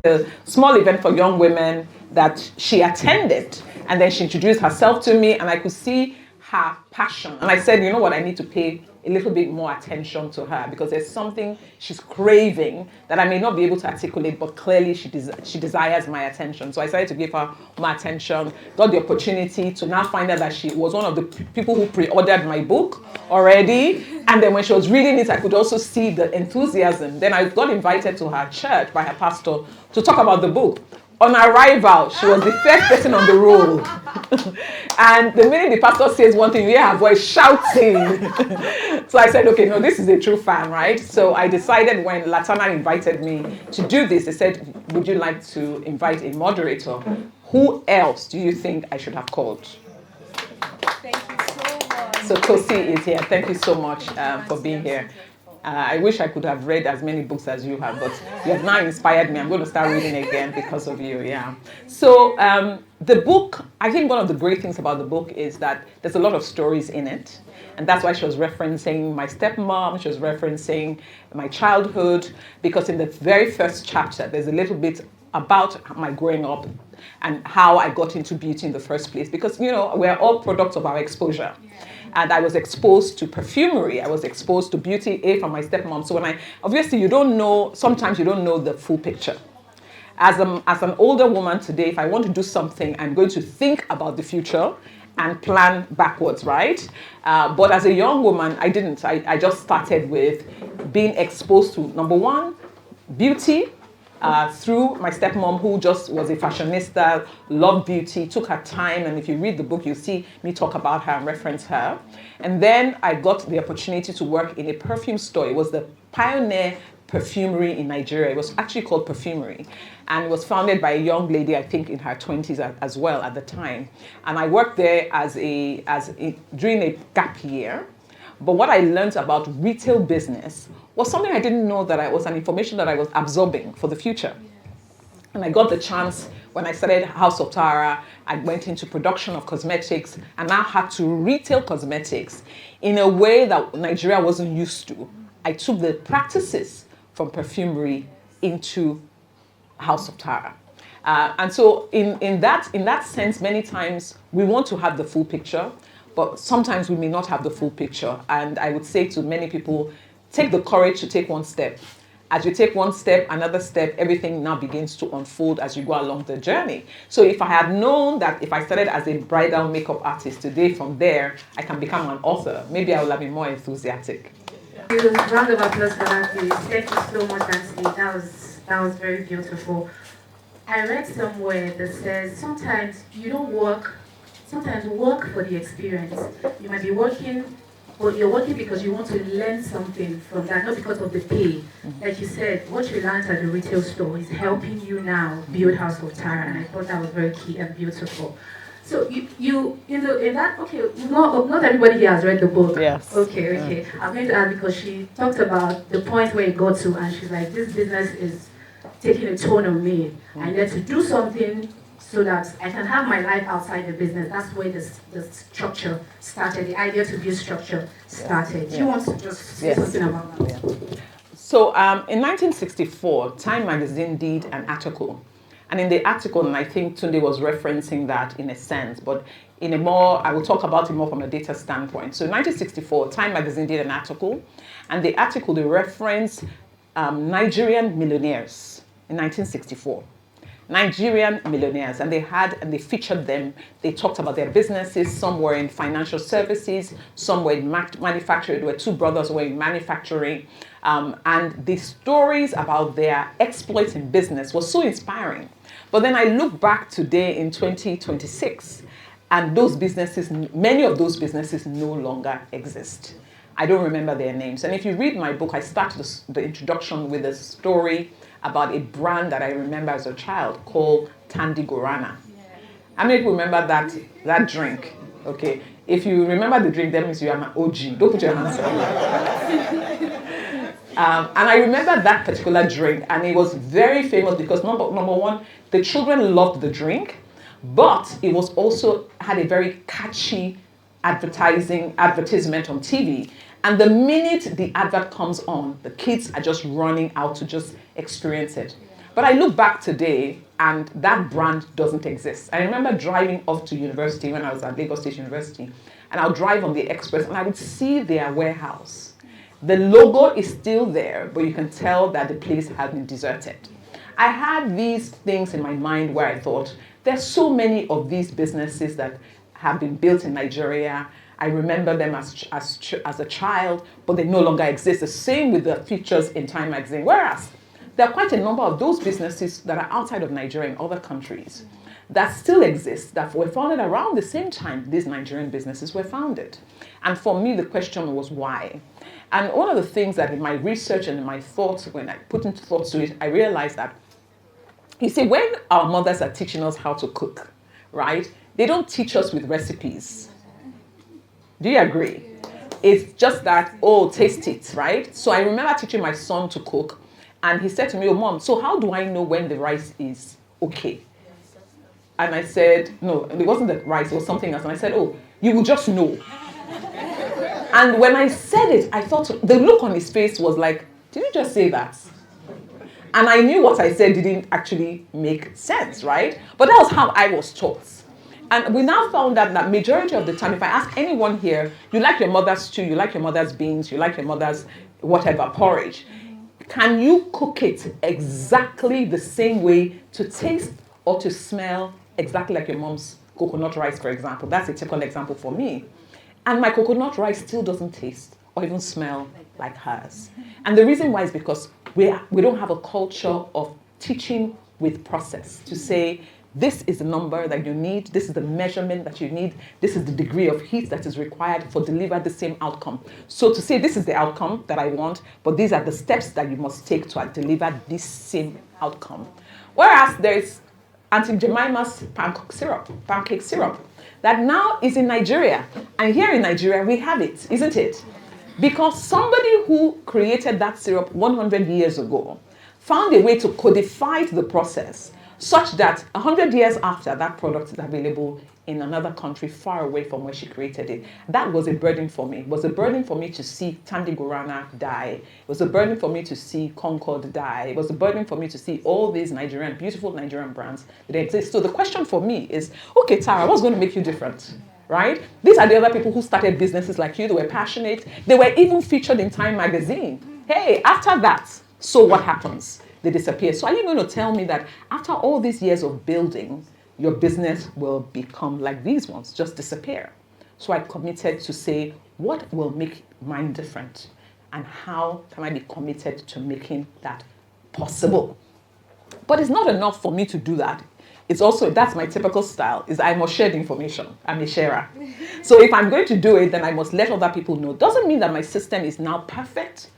a small event for young women that she attended, and then she introduced herself to me, and I could see her passion. And I said, you know what, I need to pay a little bit more attention to her because there's something she's craving that I may not be able to articulate, but clearly she desires my attention. So I started to give her more attention, got the opportunity to now find out that she was one of the people who pre-ordered my book already. And then when she was reading it, I could also see the enthusiasm. Then I got invited to her church by her pastor to talk about the book. On arrival, she was the first person on the roll. And the minute the pastor says one thing, you hear her voice shouting. So I said, okay, no, this is a true fan, right? So I decided when Laterna invited me to do this, they said, would you like to invite a moderator? Who else do you think I should have called? Thank you so much. So Kosi is here. Thank you so much for being here. I wish I could have read as many books as you have, but you have now inspired me. I'm going to start reading again because of you, yeah. So the book, I think one of the great things about the book is that there's a lot of stories in it. And that's why she was referencing my stepmom, she was referencing my childhood, because in the very first chapter, there's a little bit about my growing up and how I got into beauty in the first place. Because, you know, we're all products of our exposure. And I was exposed to perfumery. I was exposed to beauty, from my stepmom. So obviously you don't know, sometimes you don't know the full picture. As an older woman today, if I want to do something, I'm going to think about the future and plan backwards, right? But as a young woman, I didn't. I just started with being exposed to, number one, beauty, through my stepmom, who just was a fashionista, loved beauty, took her time. And if you read the book, you see me talk about her and reference her. And then I got the opportunity to work in a perfume store. It was the pioneer perfumery in Nigeria. It was actually called Perfumery. And it was founded by a young lady, I think in her 20s as well at the time. And I worked there during a gap year. But what I learned about retail business was something I didn't know, that was an information that I was absorbing for the future. And I got the chance when I started House of Tara. I went into production of cosmetics and now had to retail cosmetics in a way that Nigeria wasn't used to. I took the practices from perfumery into House of Tara. And so in that sense, many times we want to have the full picture, but sometimes we may not have the full picture. And I would say to many people, take the courage to take one step. As you take one step, another step, everything now begins to unfold as you go along the journey. So if I had known that if I started as a bridal makeup artist today, from there, I can become an author, maybe I would have been more enthusiastic. Round of applause for that, please. Thank you so much, Nancy. That was very beautiful. I read somewhere that says sometimes you don't work, sometimes work for the experience. You might be working, but you're working because you want to learn something from that, not because of the pay. Like you said, what you learned at the retail store is helping you now build House of Tara, and I thought that was very key and beautiful. So not everybody here has read the book. Yes. Okay. I'm going to ask because she talked about the point where it got to, and she's like, this business is taking a toll on me. I need to do something so that I can have my life outside the business. That's where the structure started, the idea to build structure started. Do you want to just say something about that? Yeah. So in 1964, Time magazine did an article. And in the article, and I think Tunde was referencing that in a sense, but I will talk about it more from a data standpoint. So in 1964, Time magazine did an article, and the article, they referenced Nigerian millionaires in 1964. Nigerian millionaires, and they featured them. They talked about their businesses. Some were in financial services, some were in manufacturing. There were two brothers who were in manufacturing. And the stories about their exploits in business was so inspiring. But then I look back today in 2026, and many of those businesses no longer exist. I don't remember their names. And if you read my book, I start the introduction with a story about a brand that I remember as a child called Tandy Guarana. How many people remember that drink? Okay. If you remember the drink, that means you are an OG. Don't put your hands up. And I remember that particular drink, and it was very famous because number one, the children loved the drink, but it was also had a very catchy advertisement on TV. And the minute the advert comes on, the kids are just running out to just experience it. But I look back today and that brand doesn't exist. I remember driving off to university when I was at Lagos State University, and I'll drive on the express and I would see their warehouse. The logo is still there, but you can tell that the place has been deserted. I had these things in my mind where I thought, there's so many of these businesses that have been built in Nigeria. I remember them as a child, but they no longer exist. The same with the features in Time magazine. Whereas there are quite a number of those businesses that are outside of Nigeria in other countries that still exist, that were founded around the same time these Nigerian businesses were founded. And for me, the question was why? And one of the things that in my research and in my thoughts, when I put into thoughts to it, I realized that, you see, when our mothers are teaching us how to cook, right, they don't teach us with recipes. Do you agree? It's just that, oh, taste it, right? So I remember teaching my son to cook, and he said to me, oh, Mom, so how do I know when the rice is okay? And I said, no, it wasn't the rice, it was something else. And I said, oh, you will just know. And when I said it, I thought, the look on his face was like, did you just say that? And I knew what I said didn't actually make sense, right? But that was how I was taught. And we now found out that majority of the time, if I ask anyone here, you like your mother's stew, you like your mother's beans, you like your mother's whatever, porridge, can you cook it exactly the same way to taste or to smell exactly like your mom's coconut rice, for example? That's a typical example for me. And my coconut rice still doesn't taste or even smell like hers. And the reason why is because we don't have a culture of teaching with process to say, this is the number that you need, this is the measurement that you need, this is the degree of heat that is required for deliver the same outcome. So to say this is the outcome that I want, but these are the steps that you must take to deliver this same outcome. Whereas there is Auntie Jemima's pancake syrup, that now is in Nigeria. And here in Nigeria, we have it, isn't it? Because somebody who created that syrup 100 years ago found a way to codify the process such that 100 years after, that product is available in another country far away from where she created it. That was a burden for me. It was a burden for me to see Tandy Gorana die. It was a burden for me to see Concord die. It was a burden for me to see all these beautiful Nigerian brands that exist. So the question for me is, okay, Tara, what's going to make you different? Right? These are the other people who started businesses like you. They were passionate. They were even featured in Time magazine. Hey, after that, so what happens? They disappear. So are you going to tell me that after all these years of building, your business will become like these ones, just disappear? So I committed to say, what will make mine different? And how can I be committed to making that possible? But it's not enough for me to do that. It's also, that's my typical style, is I must share the information. I'm a sharer. So if I'm going to do it, then I must let other people know. Doesn't mean that my system is now perfect,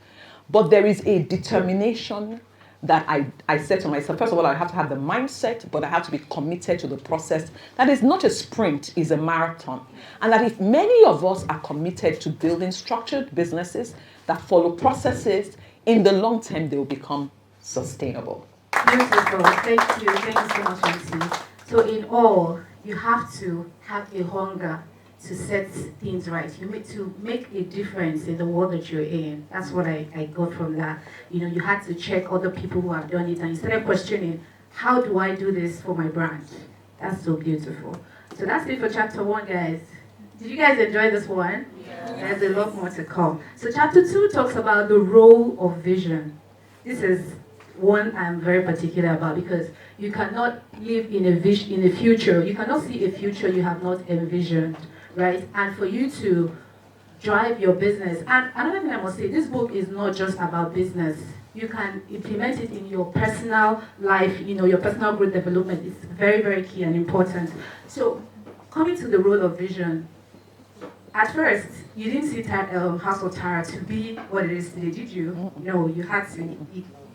but there is a determination that I said to myself, first of all, I have to have the mindset, but I have to be committed to the process. That is not a sprint, it's a marathon. And that if many of us are committed to building structured businesses that follow processes, in the long term, they will become sustainable. Beautiful. Thank you. Thank you so much, Auntie. So in all, you have to have a hunger to set things right. You need to make a difference in the world that you're in. That's what I got from that. You know, you had to check other people who have done it, and you started questioning, how do I do this for my brand? That's so beautiful. So that's it for chapter 1, guys. Did you guys enjoy this one? Yeah. There's a lot more to come. So chapter 2 talks about the role of vision. This is one I'm very particular about, because you cannot live in a future. You cannot see a future you have not envisioned. Right? And for you to drive your business. And another thing I must say, this book is not just about business. You can implement it in your personal life, you know, your personal growth development. It's very, very key and important. So, coming to the role of vision, at first, you didn't see House of Tara to be what it is today, did you? No, you had to,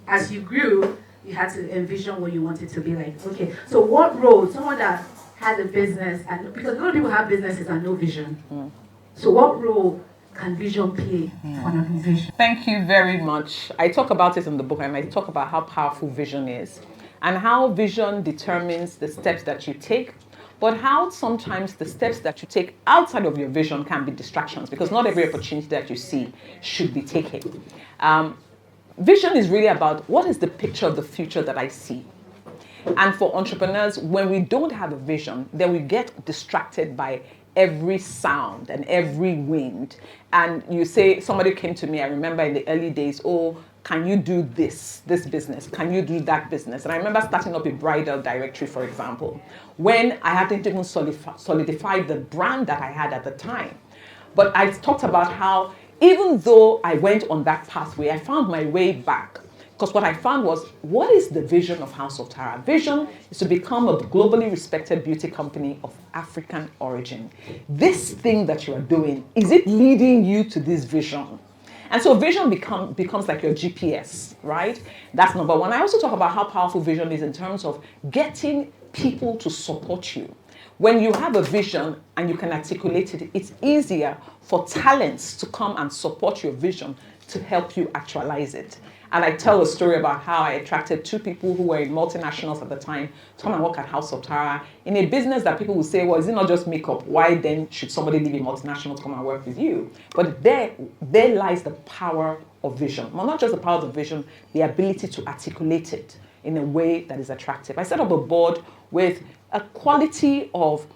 as you grew, you had to envision what you wanted to be like. Okay, so what role, someone that has a business, and because a lot of people have businesses and no vision. So what role can vision play for an organization? Thank you very much. I talk about it in the book, and I talk about how powerful vision is and how vision determines the steps that you take, but how sometimes the steps that you take outside of your vision can be distractions, because not every opportunity that you see should be taken. vision is really about what is the picture of the future that I see. And for entrepreneurs, when we don't have a vision, then we get distracted by every sound and every wind. And you say, somebody came to me, I remember in the early days, oh, can you do this business? Can you do that business? And I remember starting up a bridal directory, for example, when I hadn't even solidified the brand that I had at the time. But I talked about how even though I went on that pathway, I found my way back. Because what I found was, what is the vision of House of Tara? Vision is to become a globally respected beauty company of African origin. This thing that you are doing, is it leading you to this vision? And so vision becomes like your GPS, right? That's number one. I also talk about how powerful vision is in terms of getting people to support you. When you have a vision and you can articulate it, it's easier for talents to come and support your vision to help you actualize it. And I tell a story about how I attracted two people who were in multinationals at the time to come and work at House of Tara in a business that people would say, well, is it not just makeup? Why then should somebody leave a multinational to come and work with you? But there lies the power of vision. Well, not just the power of the vision, the ability to articulate it in a way that is attractive. I set up a board with a quality of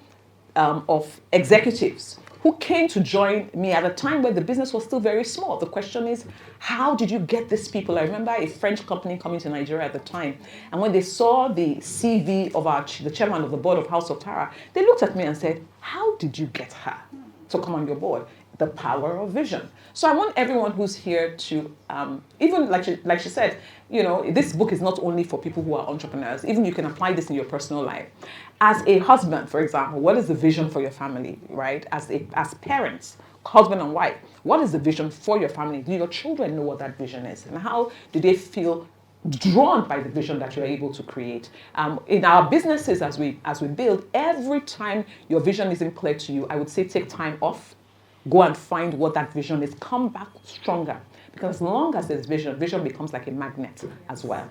executives who came to join me at a time where the business was still very small. The question is, how did you get these people? I remember a French company coming to Nigeria at the time, and when they saw the CV of the chairman of the board of House of Tara, they looked at me and said, how did you get her to come on your board? The power of vision. So I want everyone who's here to, even like she said, you know, this book is not only for people who are entrepreneurs, even you can apply this in your personal life. As a husband, for example, what is the vision for your family, right? As parents, husband and wife, what is the vision for your family? Do your children know what that vision is? And how do they feel drawn by the vision that you're able to create? In our businesses, as we build, every time your vision isn't clear to you, I would say take time off. Go and find what that vision is. Come back stronger. Because as long as there's vision, vision becomes like a magnet as well.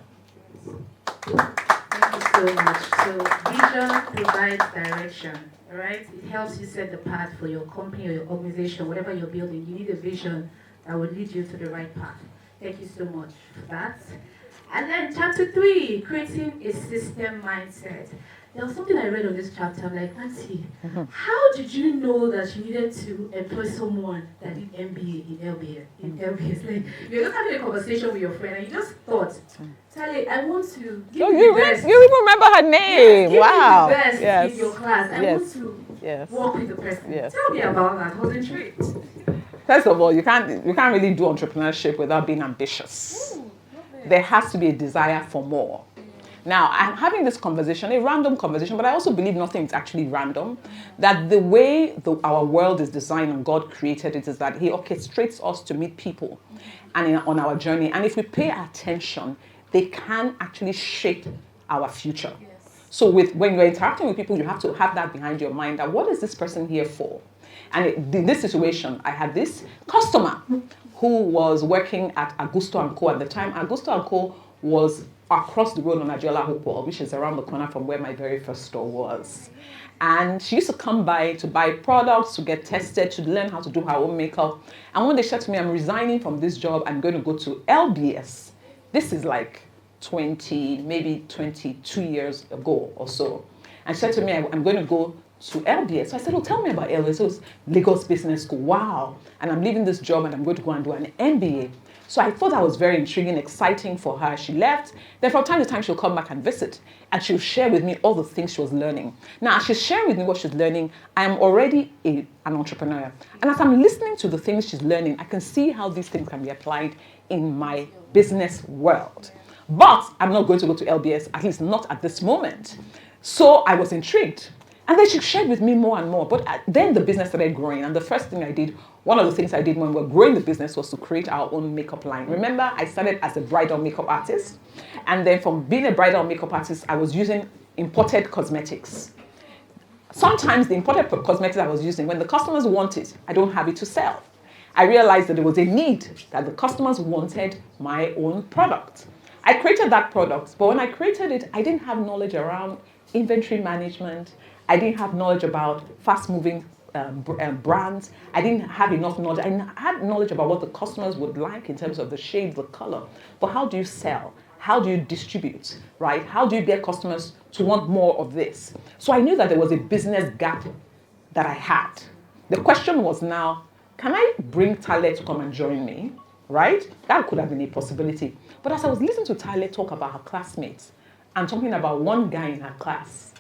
Thank you so much. So vision provides direction, all right? It helps you set the path for your company or your organization, whatever you're building. You need a vision that will lead you to the right path. Thank you so much for that. And then chapter 3, creating a system mindset. There was something I read on this chapter. I'm like, Nancy, how did you know that you needed to employ someone that did MBA in LBS? Like, you're just having a conversation with your friend and you just thought, Sally, I want to give you the best. You even remember her name. Yes, Wow. Give me the best in your class. I want to work with the person. Yes. Tell me about that. I was intrigued. First of all, you can't really do entrepreneurship without being ambitious. There has to be a desire for more. Now, I'm having this conversation, a random conversation, but I also believe nothing is actually random. That the way our world is designed and God created it is that He orchestrates us to meet people and on our journey. And if we pay attention, they can actually shape our future. Yes. So when you're interacting with people, you have to have that behind your mind, that what is this person here for? And in this situation, I had this customer who was working at Augusto & Co. at the time. Augusto & Co. was across the road on Adeola, Hopewell, which is around the corner from where my very first store was. And she used to come by to buy products, to get tested, to learn how to do her own makeup. And when they said to me, I'm resigning from this job, I'm going to go to LBS. This is like maybe 22 years ago or so. And she said to me, I'm going to go to LBS. So I said, oh, tell me about LBS. It was Lagos Business School. Wow. And I'm leaving this job and I'm going to go and do an MBA. So I thought that was very intriguing, exciting for her. She left. Then from time to time, she'll come back and visit. And she'll share with me all the things she was learning. Now, as she's sharing with me what she's learning, I am already an entrepreneur. And as I'm listening to the things she's learning, I can see how these things can be applied in my business world. But I'm not going to go to LBS, at least not at this moment. So I was intrigued. And then she shared with me more and more. But then the business started growing. And the first thing I did, one of the things I did when we were growing the business was to create our own makeup line. Remember, I started as a bridal makeup artist. And then from being a bridal makeup artist, I was using imported cosmetics. Sometimes the imported cosmetics I was using, when the customers want it, I don't have it to sell. I realized that there was a need, that the customers wanted my own product. I created that product, but when I created it, I didn't have knowledge around inventory management. I didn't have knowledge about fast-moving brands. I didn't have enough knowledge. I had knowledge about what the customers would like in terms of the shade, the color. But how do you sell? How do you distribute, right? How do you get customers to want more of this? So I knew that there was a business gap that I had. The question was now, can I bring Tale to come and join me, right? That could have been a possibility. But as I was listening to Tale talk about her classmates and talking about one guy in her class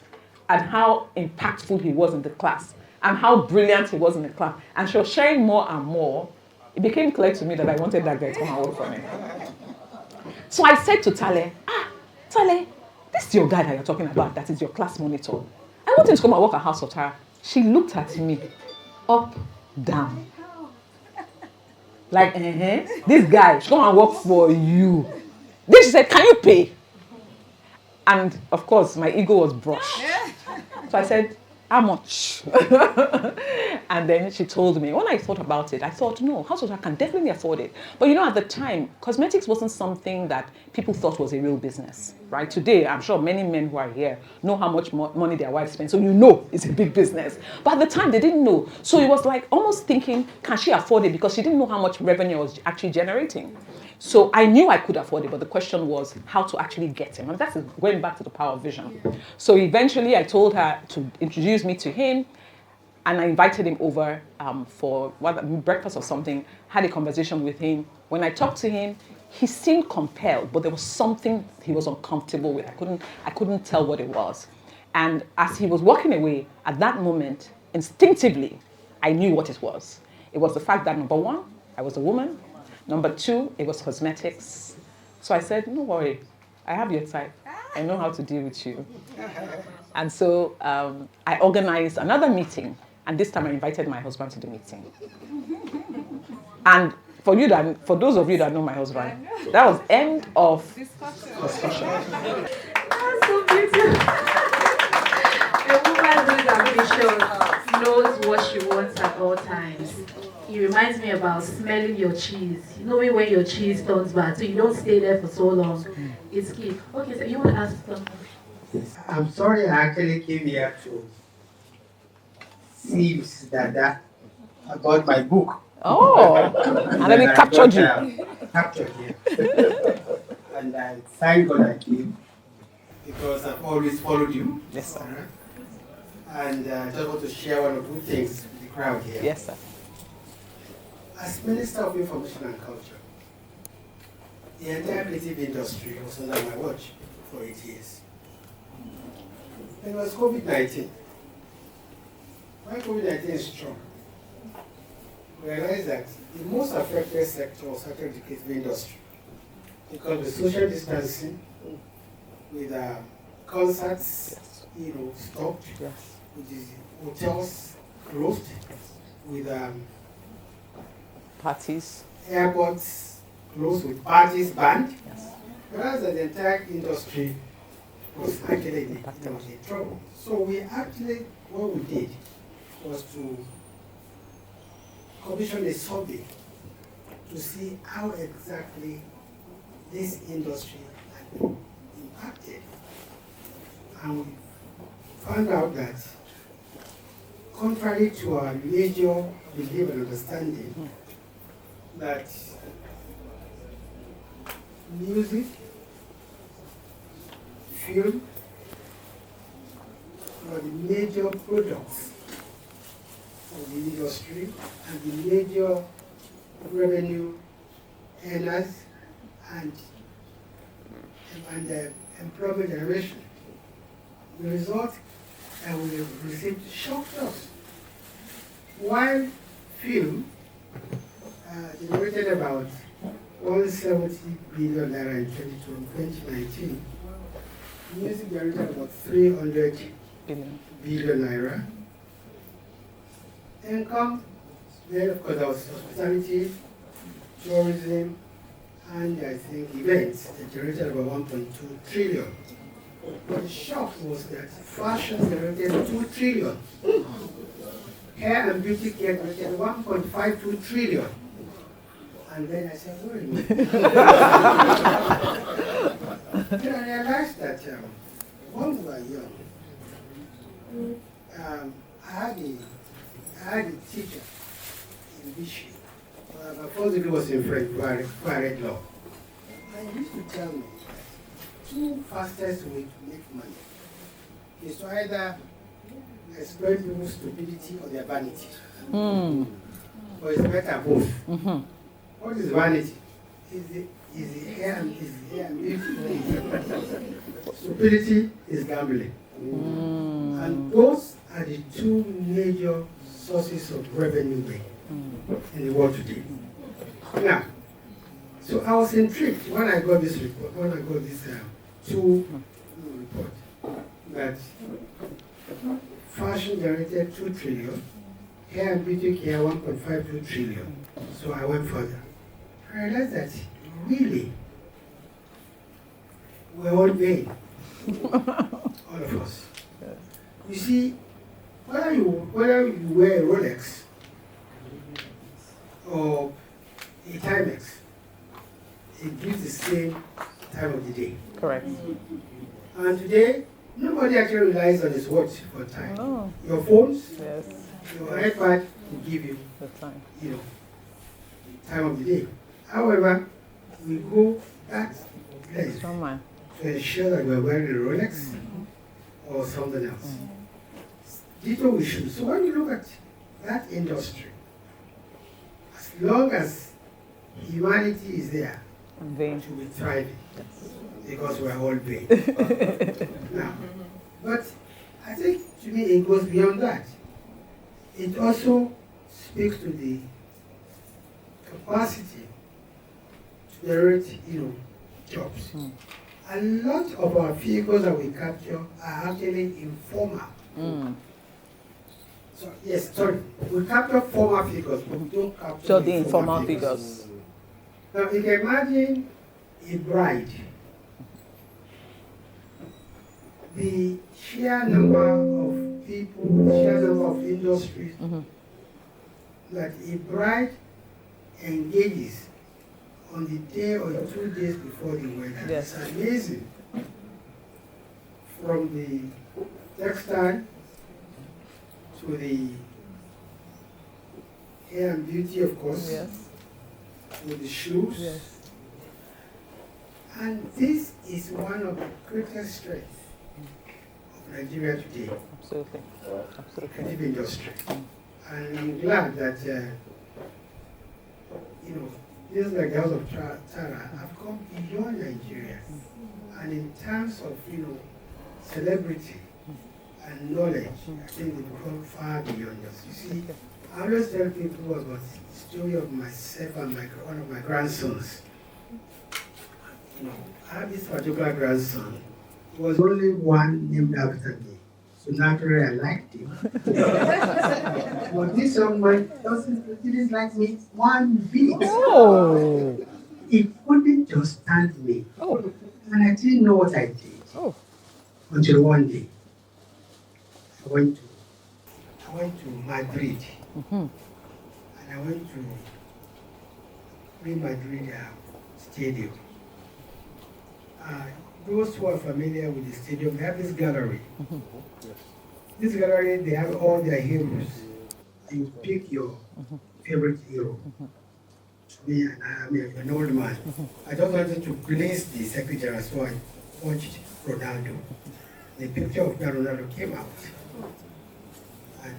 and how impactful he was in the class and how brilliant he was in the class, and she was sharing more and more, it became clear to me that I wanted that guy to come and work for me. So I said to Tale, Tale, this is your guy that you're talking about, that is your class monitor. I want him to come and work at House of Tara. She looked at me, up, down. Like, this guy should come and work for you. Then she said, can you pay? And of course, my ego was brushed. So I said, how much? And then she told me. When I thought about it, I thought, no, House of Tara can definitely afford it. But you know, at the time, cosmetics wasn't something that people thought was a real business, right? Today, I'm sure many men who are here know how much money their wives spend. So you know it's a big business. But at the time, they didn't know. So it was like almost thinking, can she afford it? Because she didn't know how much revenue I was actually generating. So I knew I could afford it, but the question was how to actually get him. And that's going back to the power of vision. So eventually I told her to introduce me to him, and I invited him over for breakfast or something, had a conversation with him. When I talked to him, he seemed compelled, but there was something he was uncomfortable with. I couldn't tell what it was. And as he was walking away, at that moment, instinctively, I knew what it was. It was the fact that, number one, I was a woman. Number two, it was cosmetics. So I said, no worry, I have your type. I know how to deal with you. And so I organized another meeting, and this time I invited my husband to the meeting. And for those of you that know my husband, that was end of discussion. That's so beautiful. A woman who's ambitious knows what she wants at all times. It reminds me about smelling your cheese. Knowing when your cheese turns bad, so you don't stay there for so long. It's key. Okay, so you want to ask something? I'm sorry, I actually came here to see Mrs. Dada about my book. Oh, and then it captured you. Captured you. And I thank God I came because I've always followed you. Yes, sir. And I just want to share one or two things with the crowd here. Yes, sir. As Minister of Information and Culture, the entire creative industry was under my watch for 8 years. It was COVID-19. When COVID-19 struck, we realized that the most affected sector was actually the creative industry, because with social distancing, with concerts, stopped, with the hotels closed, with Parties. airports closed, with parties banned. Whereas the entire industry was actually in trouble. So what we did was to commission a survey to see how exactly this industry had been impacted. And we found out that, contrary to our major belief and understanding, that music, film were the major products of the industry and the major revenue earners and employment generation. The result, and we received shocked us. While film generated about 170 billion naira in 2019, music generated about 300 billion naira. Income, then of course there was hospitality, tourism, and I think events that generated about 1.2 trillion. But the shock was that fashion generated 2 trillion. Hair and beauty care generated 1.52 trillion. And then I said, wait a minute. Then I realized that when we were young, I had was in French before I read law. And he used to tell me that two fastest ways to make money is to either exploit people's stupidity or their vanity. Or it's better both. What is vanity? Is the hair and beauty. Stupidity is gambling. And those are the two major sources of revenue in the world today. Now, so I was intrigued when I got this report, two report, that fashion generated 2 trillion, hair and beauty care 1.52 trillion. So I went further. I realized that really we're all vain, all of us. You see, whether you wear a Rolex or a Timex, it gives the same time of the day. Correct. And today, nobody actually relies on his watch for time. Oh. Your phones, Yes. your iPad will give you, The time. time of the day. However, we go that place Somewhere. to ensure that we're wearing a Rolex or something else. Ditto we should. So when you look at that industry, as long as humanity is there, Vain. to be thriving, because we're all vain. Now, but I think to me it goes beyond that. It also speaks to the capacity to generate, jobs. A lot of our vehicles that we capture are actually informal. So yes, sorry, we capture formal figures, but we don't capture So the informal figures. Now you can imagine a bride. The sheer number of people, the sheer number of industries that a bride engages on the day or 2 days before the wedding. Yes. It's amazing. From the textile to the hair and beauty, of course, Yes. to the shoes. Yes. And this is one of the greatest strengths of Nigeria today, Absolutely. the Absolutely. creative industry. And I'm glad that, things like the House of Tara have come beyond Nigeria. And in terms of, celebrity and knowledge, I think they've gone far beyond us. You see, I always tell people about the story of myself and one of my grandsons. I have this particular grandson. There was only one named after me. So naturally I liked him. But this young man didn't like me one bit. Oh. He couldn't just stand me. Oh. And I didn't know what I did. Oh. Until one day, I went to Madrid. And I went to Real Madrid Stadium. Those who are familiar with the stadium, they have this gallery. This gallery, they have all their heroes. You pick your favorite hero. To me, I'm an old man. I just wanted to please the secretary, so I watched Ronaldo. The picture of Ronaldo came out. And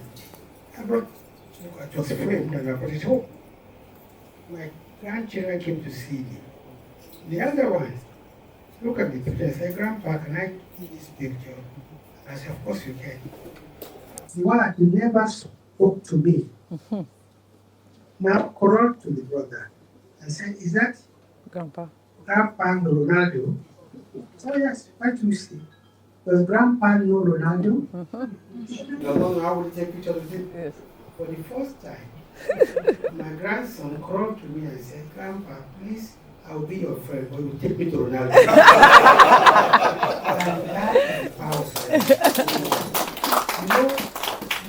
it was framed and I brought it home. My grandchildren came to see me. The other ones, look at the picture and say, Grandpa, can I see this picture? And I said, of course you can. The one that never spoke to me now called to the brother and said, is that Grandpa. Grandpa Ronaldo? Oh yes, what do you see? Does Grandpa know Ronaldo? No, I will take pictures with him. Yes. For the first time, my grandson called to me and said, Grandpa, please, I'll be your friend, but you take me to Ronaldo. And that is powerful.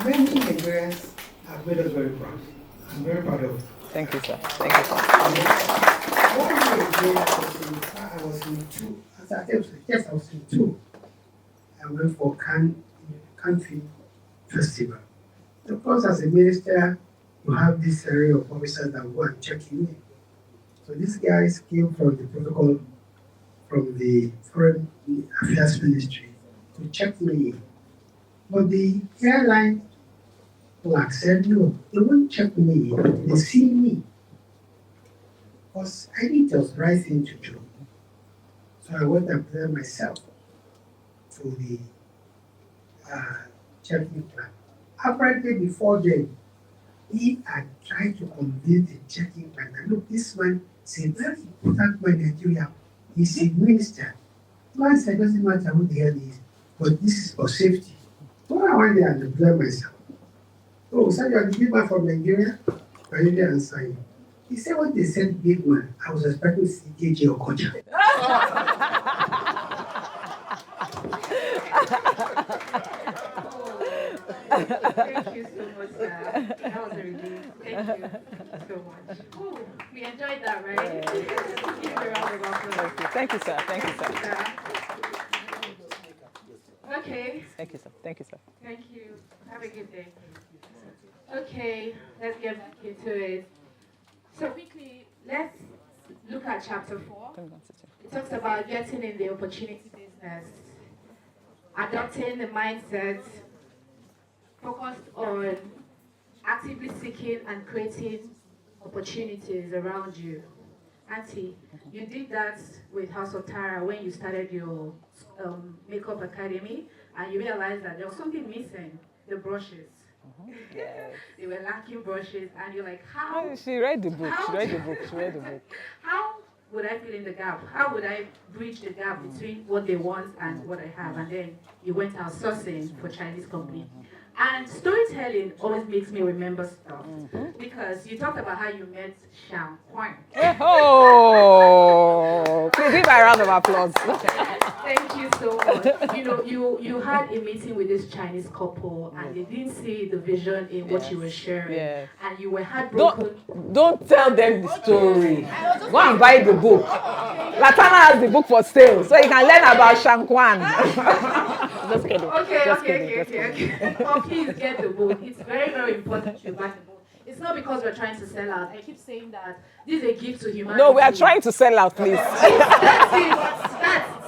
Many Nigerians have made us very proud. I'm very proud of it. Thank you, sir. Thank you, sir. One day I was in two. Yes, I was in two. I went for country festival. Of course, as a minister, you have this area of officers that go and check you in. So these guys came from the protocol, from the Foreign Affairs Ministry to check me in. But the airline clerk said, no, they won't check me in, they see me. Because I think it was the right thing to do. So I went and presented myself to the checking clerk. Apparently before then, he had tried to convince the checking clerk that, look, this man is a very important man in Nigeria. He's a minister. The man said, doesn't matter who the hell he is, but this is for safety. So I went there and presented myself. Oh, so you're the big man from Nigeria? I didn't answer him. He said, what they said, big man, I was expecting to see KJ or Kocha. Thank you so much, sir. That was a relief. Thank you so much. Ooh, we enjoyed that, right? Give a round of applause. Thank you, sir. Thank you, sir. Okay. Thank you, sir. Thank you, sir. Thank you. Have a good day. Okay, let's get back into it. So quickly, let's look at chapter 4. It talks about getting in the opportunity business, adopting the mindset focused on actively seeking and creating opportunities around you. Auntie, you did that with House of Tara when you started your makeup academy, and you realized that there was something missing, the brushes. Yes. They were lacking brushes, and you're like, how? She read the book. How? She read the book. She read the book. How would I fill in the gap? How would I bridge the gap between what they want and what I have? And then you went out sourcing for Chinese company. And storytelling always makes me remember stuff. Because you talked about how you met Shang Huang. Oh, please give her a round of applause. Thank you so much. You know, you had a meeting with this Chinese couple, and they didn't see the vision in what you were sharing. Yes. And you were heartbroken. Don't tell them the story. Go and buy the book. Laterna has the book for sale, so you can learn about Shang Huang. Just kidding. Okay. Oh, please get the book. It's very, very important you buy the book. It's not because we're trying to sell out. I keep saying that this is a gift to humanity. No, we are trying to sell out, please. That's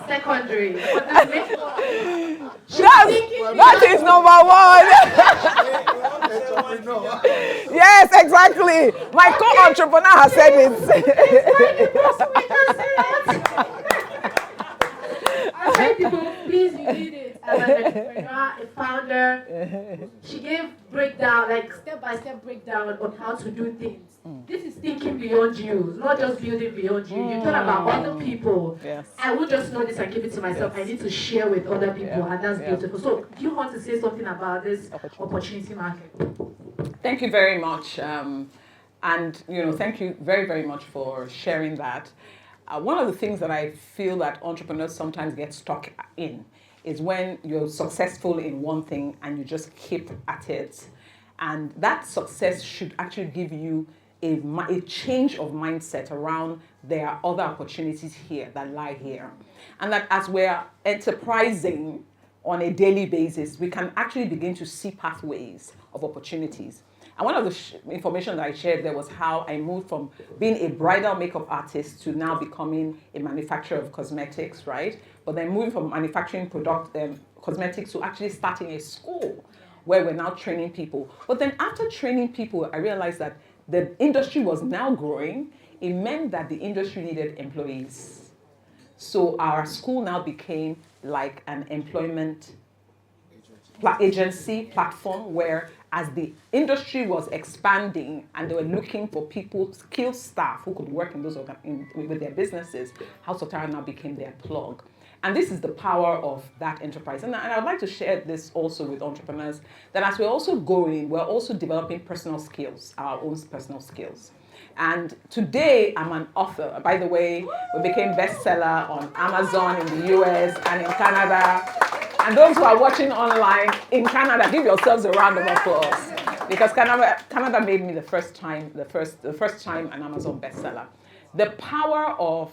secondary. But the main that is number one. Yes, exactly. My co-entrepreneur has said it. Please, you did it. As an entrepreneur, a founder, she gave breakdown, like step-by-step breakdown on how to do things. This is thinking beyond you, not just building beyond you. You thought about other people. Yes. I will just know this and keep it to myself. I need to share with other people, and that's beautiful. So, do you want to say something about this opportunity market? Thank you very much. And, thank you very, very much for sharing that. One of the things that I feel that entrepreneurs sometimes get stuck in is when you're successful in one thing and you just keep at it. And that success should actually give you a change of mindset around there are other opportunities here that lie here. And that as we're enterprising on a daily basis, we can actually begin to see pathways of opportunities. And one of the information that I shared there was how I moved from being a bridal makeup artist to now becoming a manufacturer of cosmetics, right? But then moving from manufacturing cosmetics to actually starting a school where we're now training people. But then after training people, I realized that the industry was now growing. It meant that the industry needed employees. So our school now became like an employment agency platform where as the industry was expanding and they were looking for people, skilled staff who could work in those with their businesses, House of Tara now became their plug. And this is the power of that enterprise. And I'd like to share this also with entrepreneurs, that as we're also going, we're also developing personal skills, our own personal skills. And today I'm an author. By the way, we became bestseller on Amazon in the US and in Canada. And those who are watching online in Canada, give yourselves a round of applause, because Canada made me the first time an Amazon bestseller. The power of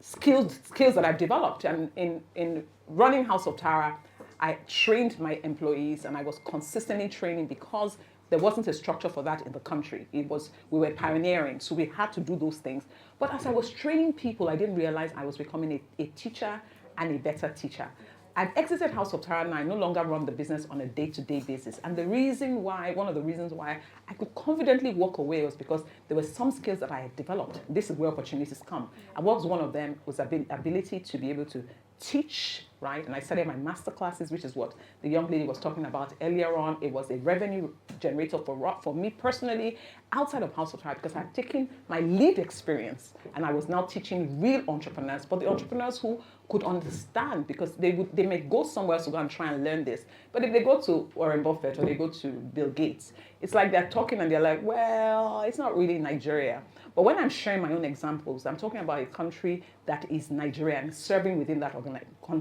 skills that I've developed, and in running House of Tara, I trained my employees, and I was consistently training because there wasn't a structure for that in the country. We were pioneering, so we had to do those things. But as I was training people, I didn't realize I was becoming a teacher and a better teacher. I've exited House of Tara and I no longer run the business on a day-to-day basis. And one of the reasons why I could confidently walk away was because there were some skills that I had developed. This is where opportunities come. And what was one of them was ability to be able to teach, right? And I started my master classes, which is what the young lady was talking about earlier on. It was a revenue generator for me personally outside of House of Tara, because I've taken my lead experience and I was now teaching real entrepreneurs, but the entrepreneurs who could understand, because they may go somewhere else to go and try and learn this. But if they go to Warren Buffett or they go to Bill Gates, it's like they're talking and they're like, well, it's not really Nigeria. But when I'm sharing my own examples, I'm talking about a country that is Nigeria and serving within that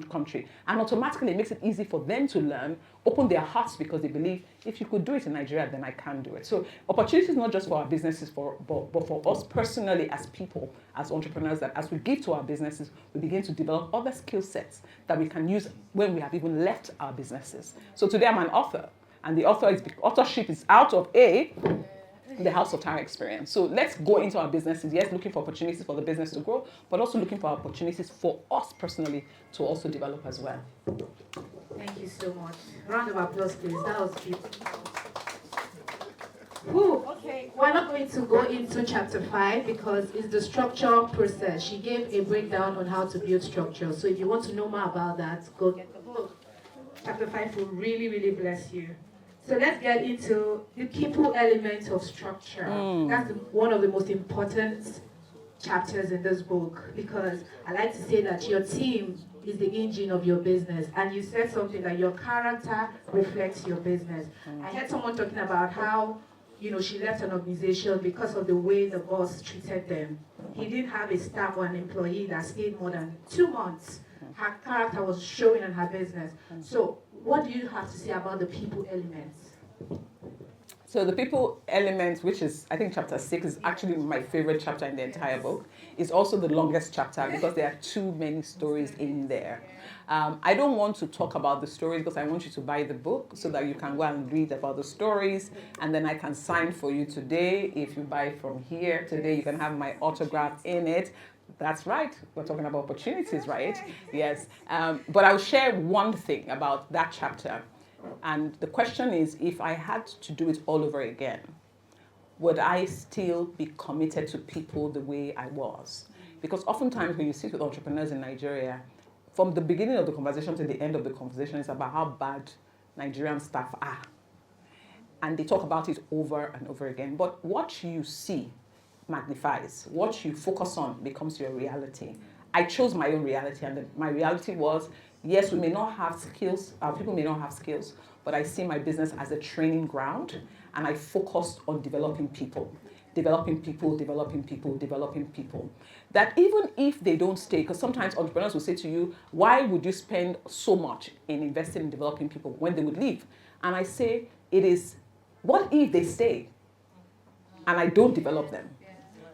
country. And automatically it makes it easy for them to learn, open their hearts, because they believe if you could do it in Nigeria, then I can do it. So opportunities not just for our businesses, but for us personally as people, as entrepreneurs, that as we give to our businesses, we begin to develop other skill sets that we can use when we have even left our businesses. So today I'm an author, and the authorship is out of the House of Tara experience. So let's go into our businesses, yes, looking for opportunities for the business to grow, but also looking for opportunities for us personally to also develop as well. Thank you so much. Round of applause, please. That was beautiful. Whew. Okay, we're not going to go into chapter 5 because it's the structure process. She gave a breakdown on how to build structure. So if you want to know more about that, go get the book. Chapter 5 will really, really bless you. So let's get into the people element of structure. That's one of the most important chapters in this book, because I like to say that your team is the engine of your business, and you said something that your character reflects your business. I heard someone talking about how she left an organization because of the way the boss treated them. He didn't have a staff or an employee that stayed more than 2 months. Her character was showing in her business. So what do you have to say about the people elements? So the people element, which is, I think chapter 6 is actually my favorite chapter in the entire book, is also the longest chapter because there are too many stories in there. I don't want to talk about the stories because I want you to buy the book so that you can go and read about the stories, and then I can sign for you today. If you buy from here today, you can have my autograph in it. That's right. We're talking about opportunities, right? Yes. But I'll share one thing about that chapter. And the question is, if I had to do it all over again, would I still be committed to people the way I was? Because oftentimes when you sit with entrepreneurs in Nigeria, from the beginning of the conversation to the end of the conversation, it's about how bad Nigerian staff are. And they talk about it over and over again. But what you see magnifies. What you focus on becomes your reality. I chose my own reality, and my reality was, yes, we may not have skills, our people may not have skills, but I see my business as a training ground, and I focused on developing people. Developing people. That even if they don't stay, because sometimes entrepreneurs will say to you, why would you spend so much in investing in developing people when they would leave? And I say, it is, what if they stay and I don't develop them?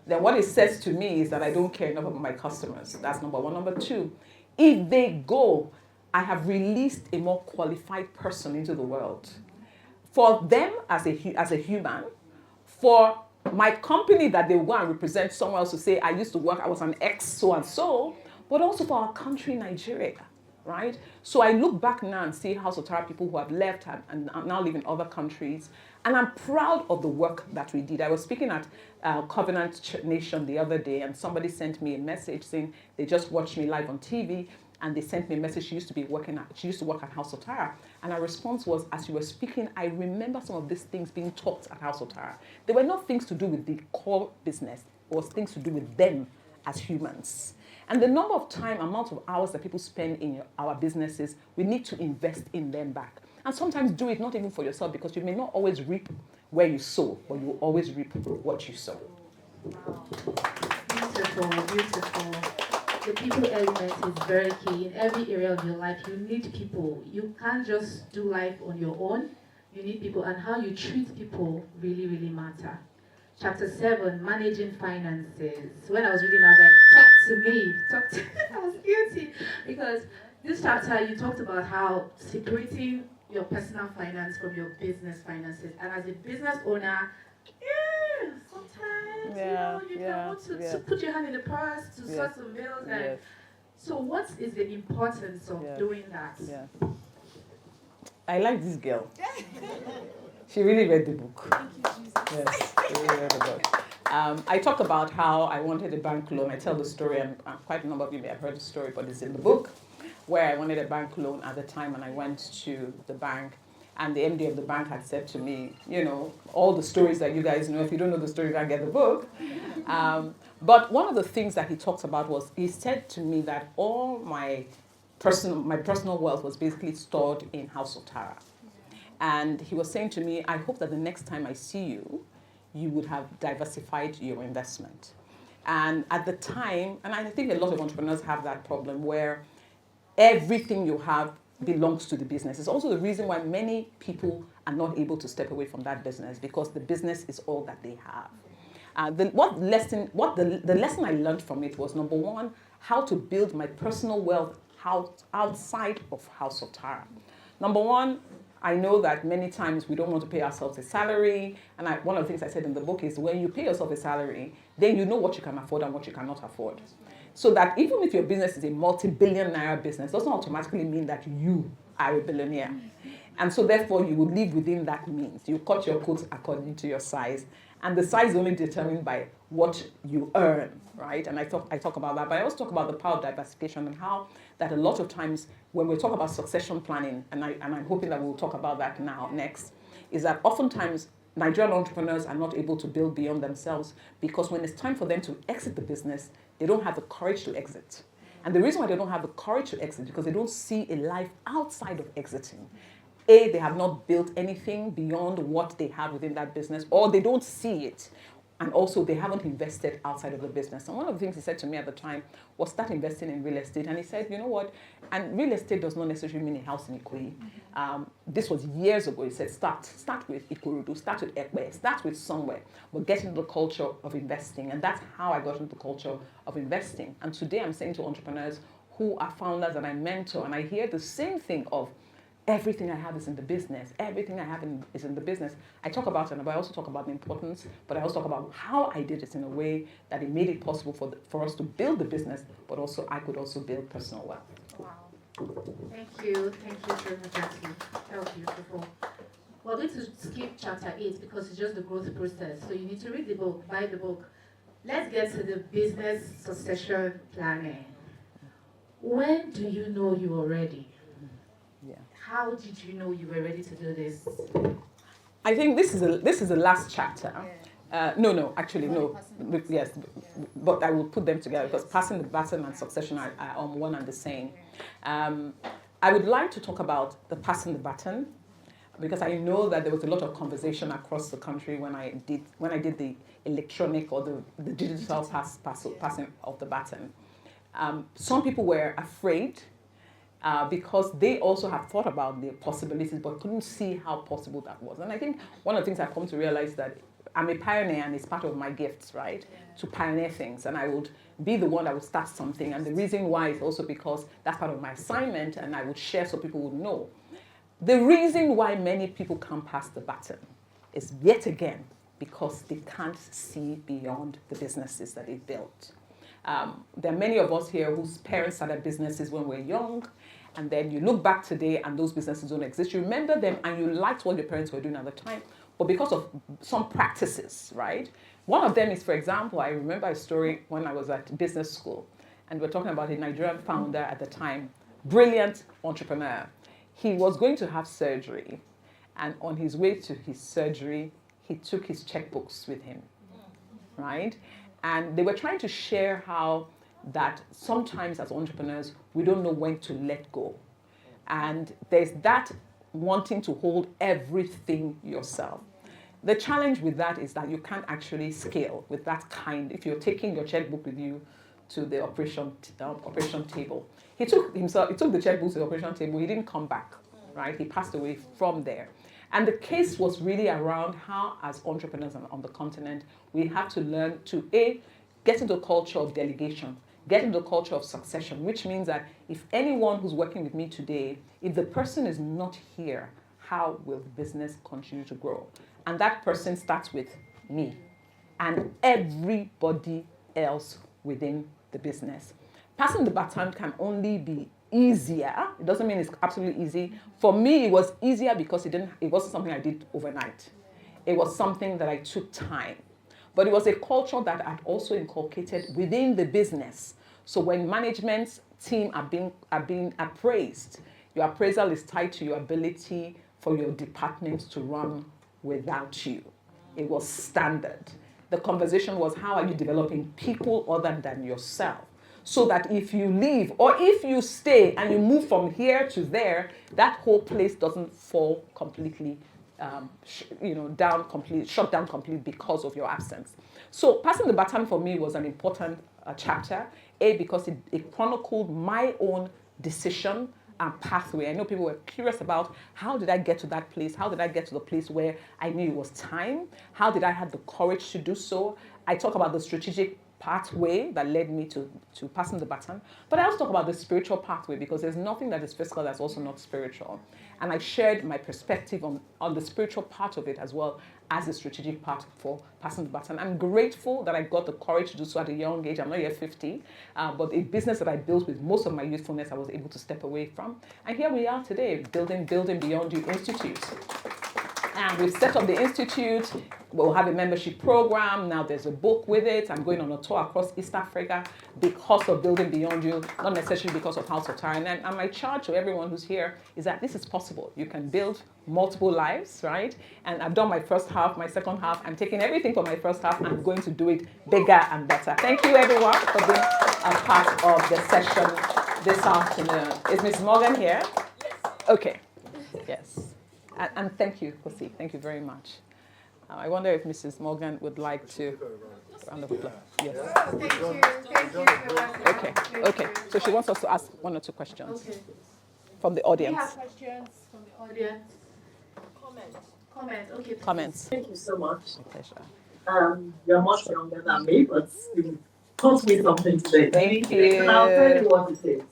Then what it says to me is that I don't care enough about my customers. That's number one. Number two, if they go, I have released a more qualified person into the world. For them as a human, for my company that they will go and represent somewhere else to say, I used to work, I was an ex so-and-so, but also for our country, Nigeria, right? So I look back now and see House of Tara people who have left and now live in other countries, and I'm proud of the work that we did. I was speaking at Covenant Nation the other day, and somebody sent me a message saying they just watched me live on TV, and they sent me a message. She used to work at House of Tara, and her response was, as you were speaking, I remember some of these things being taught at House of Tara. They were not things to do with the core business, it was things to do with them as humans. And the number of amount of hours that people spend in our businesses, we need to invest in them back. And sometimes do it not even for yourself, because you may not always reap where you sow, but you will always reap what you sow. Wow. Beautiful. The people element is very key. In every area of your life, you need people. You can't just do life on your own. You need people, and how you treat people really, really matter. Chapter 7, managing finances. When I was reading, I was like, talk to me. I was guilty, because this chapter, you talked about how separating your personal finance from your business finances. And as a business owner, sometimes you can want to put your hand in the purse to sort some bills. And so, what is the importance of doing that? Yeah. I like this girl. She really read the book. Thank you, Jesus. Yes, she really read the book. I talk about how I wanted a bank loan. I tell the story, and quite a number of you may have heard the story, but it's in the book, where I wanted a bank loan at the time, and I went to the bank, and the MD of the bank had said to me, all the stories that you guys know. If you don't know the story, you can't get the book. But one of the things that he talks about was, he said to me that all my personal wealth was basically stored in House of Tara. And he was saying to me, I hope that the next time I see you, you would have diversified your investment. And at the time, and I think a lot of entrepreneurs have that problem where everything you have belongs to the business. It's also the reason why many people are not able to step away from that business, because the business is all that they have. The lesson I learned from it was, number one, how to build my personal wealth outside of House of Tara. Number one, I know that many times we don't want to pay ourselves a salary. And one of the things I said in the book is, when you pay yourself a salary, then you know what you can afford and what you cannot afford. So that even if your business is a multi-billion naira business, doesn't automatically mean that you are a billionaire. And so therefore you would live within that means. You cut your coat according to your size. And the size is only determined by what you earn, right? And I talk about that, but I also talk about the power of diversification and how that a lot of times when we talk about succession planning, and I'm hoping that we'll talk about that next, is that oftentimes Nigerian entrepreneurs are not able to build beyond themselves, because when it's time for them to exit the business, they don't have the courage to exit. And the reason why they don't have the courage to exit is because they don't see a life outside of exiting. They have not built anything beyond what they have within that business, or they don't see it. And also, they haven't invested outside of the business. And one of the things he said to me at the time was, start investing in real estate. And he said, you know what? And real estate does not necessarily mean a house in Ikoyi. This was years ago. He said, start with Ikorodu, start with Ekwe, start with somewhere, but get into the culture of investing. And that's how I got into the culture of investing. And today I'm saying to entrepreneurs who are founders and I mentor, and I hear the same thing of, everything I have is in the business. Everything I have is in the business. I talk about it, but I also talk about the importance, but I also talk about how I did it in a way that it made it possible for us to build the business, but also I could also build personal wealth. Wow. Thank you so much, Auntie. That was beautiful. We're going to skip chapter 8 because it's just the growth process. So you need to read the book, buy the book. Let's get to the business succession planning. When do you know you are ready? Yeah. How did you know you were ready to do this? I think this is the last chapter. No. Yes, but I will put them together because passing the baton and succession are one and the same. I would like to talk about the passing the baton, because I know that there was a lot of conversation across the country when I did the electronic or the digital passing of the baton. Some people were afraid. Because they also have thought about the possibilities but couldn't see how possible that was. And I think one of the things I've come to realize that I'm a pioneer and it's part of my gifts, right? Yeah. To pioneer things. And I would be the one that would start something. And the reason why is also because that's part of my assignment and I would share so people would know. The reason why many people can't pass the baton is yet again because they can't see beyond the businesses that they built. There are many of us here whose parents started businesses when we were young, and then you look back today and those businesses don't exist. You remember them and you liked what your parents were doing at the time, but because of some practices, right? One of them is, for example, I remember a story when I was at business school, and we're talking about a Nigerian founder at the time, brilliant entrepreneur. He was going to have surgery, and on his way to his surgery, he took his checkbooks with him, right? And they were trying to share how that sometimes as entrepreneurs, we don't know when to let go. And there's that wanting to hold everything yourself. The challenge with that is that you can't actually scale with that kind. If you're taking your checkbook with you to the operation table. He took the checkbook to the operation table. He didn't come back, right? He passed away from there. And the case was really around how, as entrepreneurs on the continent, we have to learn to, get into a culture of delegation. get into the culture of succession, which means that if anyone who's working with me today, if the person is not here, how will the business continue to grow? And that person starts with me and everybody else within the business. Passing the baton can only be easier. It doesn't mean it's absolutely easy. For me, it was easier because it wasn't something I did overnight. It was something that I took time. But it was a culture that I'd also inculcated within the business. So when management team are being appraised, your appraisal is tied to your ability for your department to run without you. It was standard. The conversation was, how are you developing people other than yourself? So that if you leave or if you stay and you move from here to there, that whole place doesn't fall completely shut down completely because of your absence. So passing the baton for me was an important chapter, because it chronicled my own decision and pathway. I know people were curious about, how did I get to that place? How did I get to the place where I knew it was time? How did I have the courage to do so? I talk about the strategic pathway that led me to passing the baton. But I also talk about the spiritual pathway, because there's nothing that is physical that's also not spiritual. And I shared my perspective on the spiritual part of it as well as the strategic part for passing the baton. I'm grateful that I got the courage to do so at a young age. I'm not yet 50, but a business that I built with most of my youthfulness, I was able to step away from. And here we are today, building Beyond You Institute. And we've set up the institute. We'll have a membership program. Now there's a book with it. I'm going on a tour across East Africa because of Building Beyond You, not necessarily because of House of Tyranny. And my charge to everyone who's here is that this is possible. You can build multiple lives, right? And I've done my first half, my second half. I'm taking everything from my first half and I'm going to do it bigger and better. Thank you, everyone, for being a part of the session this afternoon. Is Ms. Morgan here? Yes. Okay. Yes. And thank you, Kosi. Thank you very much. I wonder if Mrs. Morgan would like to round of applause. Yes. Oh, thank you. Thank you. Okay. So she wants us to ask one or two questions from the audience. We have questions from the audience. Comments. Okay. Please. Comments. Thank you so much. My pleasure. You're much younger than me, but you taught me something today. Thank you. And I'll tell you what it is.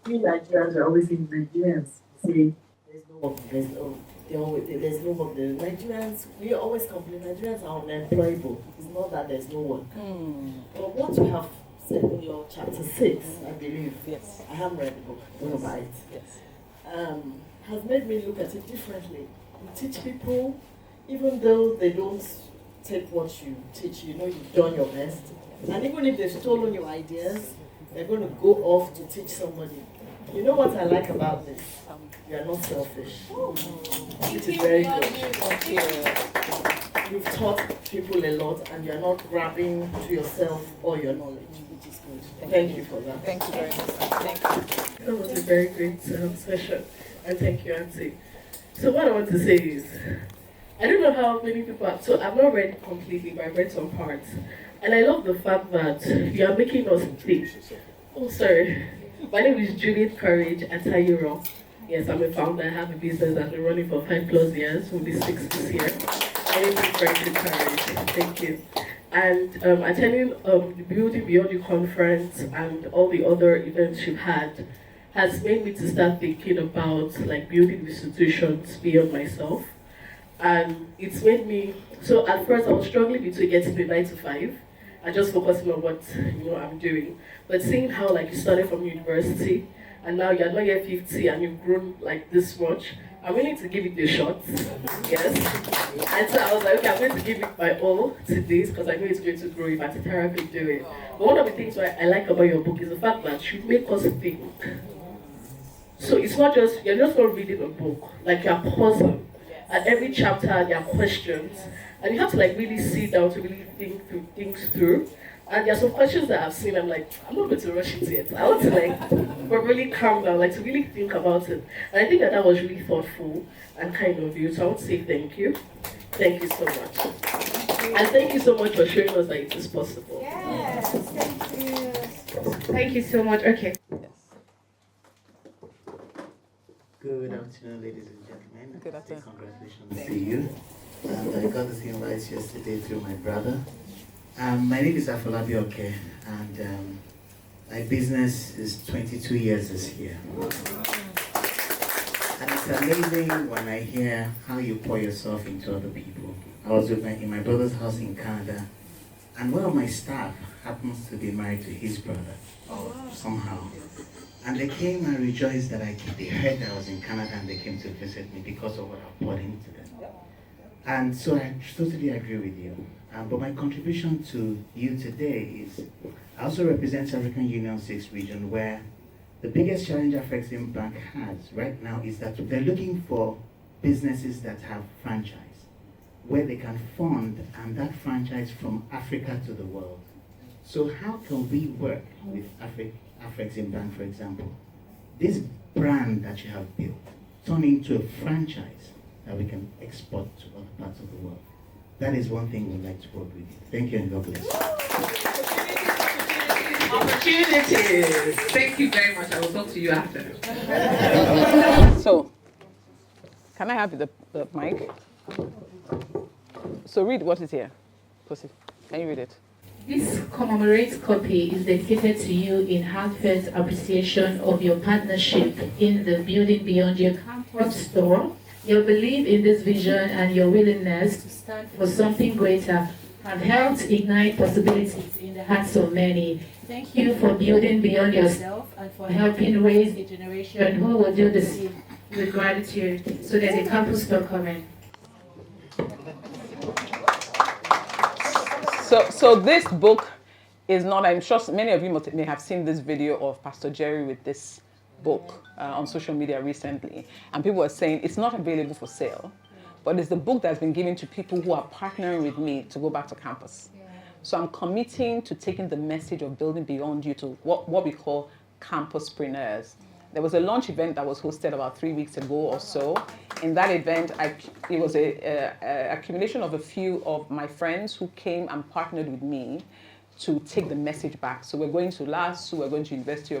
We Nigerians are always in Nigerians say there's no work, there's no work. The Nigerians, we always complain, Nigerians are unemployable. It's not that there's no work. But what you have said in your chapter 6, I believe, Yes. I haven't read the book, I'm going to buy it, Yes. has made me look at it differently. You teach people, even though they don't take what you teach, you know you've done your best. And even if they've stolen your ideas, they're going to go off to teach somebody. You know what I like about this? You are not selfish. It is very good. Thank you. You've taught people a lot and you're not grabbing to yourself all your knowledge, which is good. Thank you for that. Thank you very much. Thank you. That was a very great session. And thank you, Auntie. So what I want to say is, I don't know how many people have, so I've not read it completely, but I've read some parts. And I love the fact that you are making us think. Oh, sorry. My name is Juliet Courage Atayuro. Yes, I'm a founder. I have a business that's been running for 5+ years. Will be 6 this year. My name is Juliet Courage. Thank you. And attending the Building Beyond You conference and all the other events you've had has made me to start thinking about like building institutions beyond myself. And it's made me, so at first I was struggling between getting the 9 to 5 and just focusing on what I'm doing. But seeing how like you started from university and now you're not yet 50 and you've grown like this much, I'm willing to give it a shot. Yes. And so I was like, okay, I'm going to give it my all to this because I know it's going to grow if I therapy do it. But one of the things I like about your book is the fact that you make us think. So it's not just, you're just not reading a book, like you're pausing. At every chapter there are questions. And you have to like really sit down to really think through things through. And there are some questions that I've seen, I'm like, I'm not going to rush it yet. I want to like really calm down, like to really think about it. And I think that was really thoughtful and kind of you. So I want to say thank you. Thank you so much. And thank you so much for showing us that it is possible. Yes, thank you. Thank you so much. Okay. Good afternoon, ladies and gentlemen. Good afternoon. Congratulations to you. And I got this invite yesterday through my brother. My name is Fela-Durotoye, and My business is 22 years this year. And it's amazing when I hear how you pour yourself into other people. I was in my brother's house in Canada, and one of my staff happens to be married to his brother, somehow. And they came and rejoiced that they heard that I was in Canada and they came to visit me because of what I poured into them. And so I totally agree with you. But my contribution to you today is, I also represent African Union 6 region, where the biggest challenge Afrexim Bank has right now is that they're looking for businesses that have franchise, where they can fund and that franchise from Africa to the world. So how can we work with Afrexim Bank, for example? This brand that you have built, turn into a franchise that we can export to other parts of the world. That is one thing we'd like to work with you. Thank you and God bless. Opportunities. Thank you very much. I will talk to you after. So, can I have the mic? So read what is here. Kosi, can you read it? This commemorates copy is dedicated to you in heartfelt appreciation of your partnership in the Building Beyond Your Campus store. Your belief in this vision and your willingness to stand for something greater have helped ignite possibilities in the hearts of many. Thank you for building beyond yourself and for helping raise a generation who will do the same with gratitude. So there's a campus store coming. So this book is not, I'm sure many of you may have seen this video of Pastor Jerry with this book on social media recently, and people were saying it's not available for sale, but it's the book that's been given to people who are partnering with me to go back to campus. So I'm committing to taking the message of building beyond you to what we call campuspreneurs. There was a launch event that was hosted about 3 weeks ago or so. In that event, it was a accumulation of a few of my friends who came and partnered with me to take the message back. So we're going to LASU, we're going to University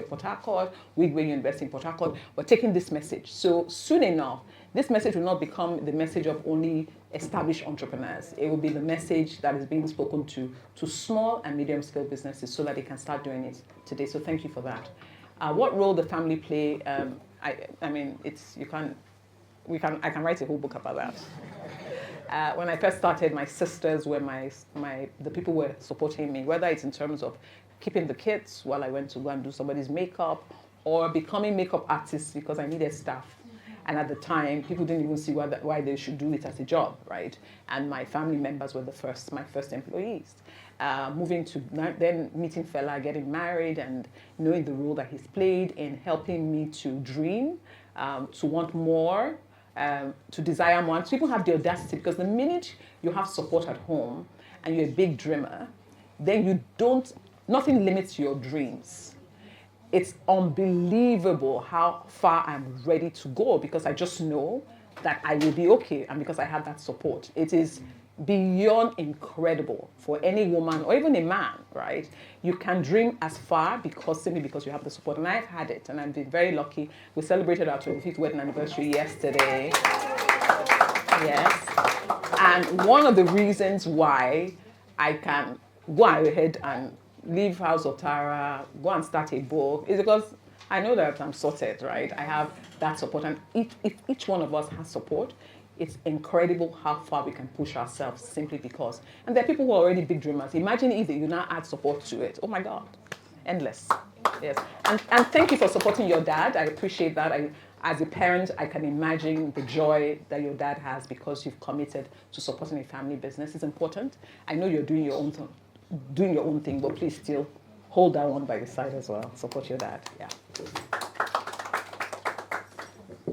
of Port Harcourt, Wigway University in Port Harcourt. We're taking this message. So soon enough, this message will not become the message of only established entrepreneurs. It will be the message that is being spoken to small and medium scale businesses so that they can start doing it today. So thank you for that. What role the family play? I mean, I can write a whole book about that. When I first started, my sisters were the people who were supporting me, whether it's in terms of keeping the kids while I went to go and do somebody's makeup, or becoming makeup artists because I needed staff. And at the time, people didn't even see why they should do it as a job, right? And my family members were my first employees. Moving to then meeting Fela, getting married, and knowing the role that he's played in helping me to dream, to want more, to desire more, and to even have the audacity, because the minute you have support at home and you're a big dreamer, then nothing limits your dreams. It's unbelievable how far I'm ready to go because I just know that I will be okay, and because I have that support. It is beyond incredible for any woman or even a man, right? You can dream as far simply because you have the support, and I've had it, and I've been very lucky. We celebrated our 25th wedding anniversary yesterday. Yes. And one of the reasons why I can go ahead and leave House of Tara, go and start a book, is because I know that I'm sorted, right? I have that support, and if each one of us has support, it's incredible how far we can push ourselves simply because. And there are people who are already big dreamers. Imagine if you now add support to it. Oh my God, endless. Yes, and thank you for supporting your dad. I appreciate that. As a parent, I can imagine the joy that your dad has because you've committed to supporting a family business. It's important. I know you're doing your own thing, but please still hold that one by your side as well. Support your dad. Yeah.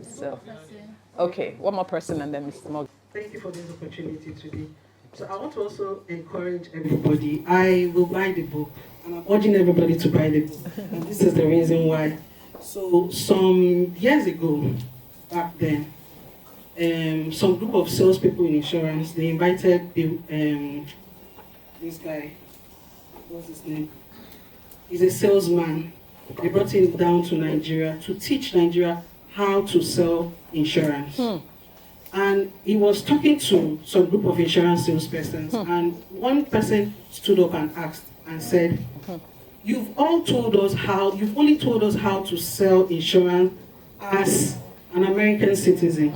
So, okay, one more person and then Mr. Morgan. Thank you for this opportunity today. So I want to also encourage everybody. I will buy the book, and I'm urging everybody to buy the book. And this is the reason why. So some years ago, back then, some group of salespeople in insurance, they invited this guy. What's his name? He's a salesman. They brought him down to Nigeria to teach Nigeria how to sell insurance. And he was talking to some group of insurance salespersons, and one person stood up and asked and said, you've only told us how to sell insurance as an American citizen,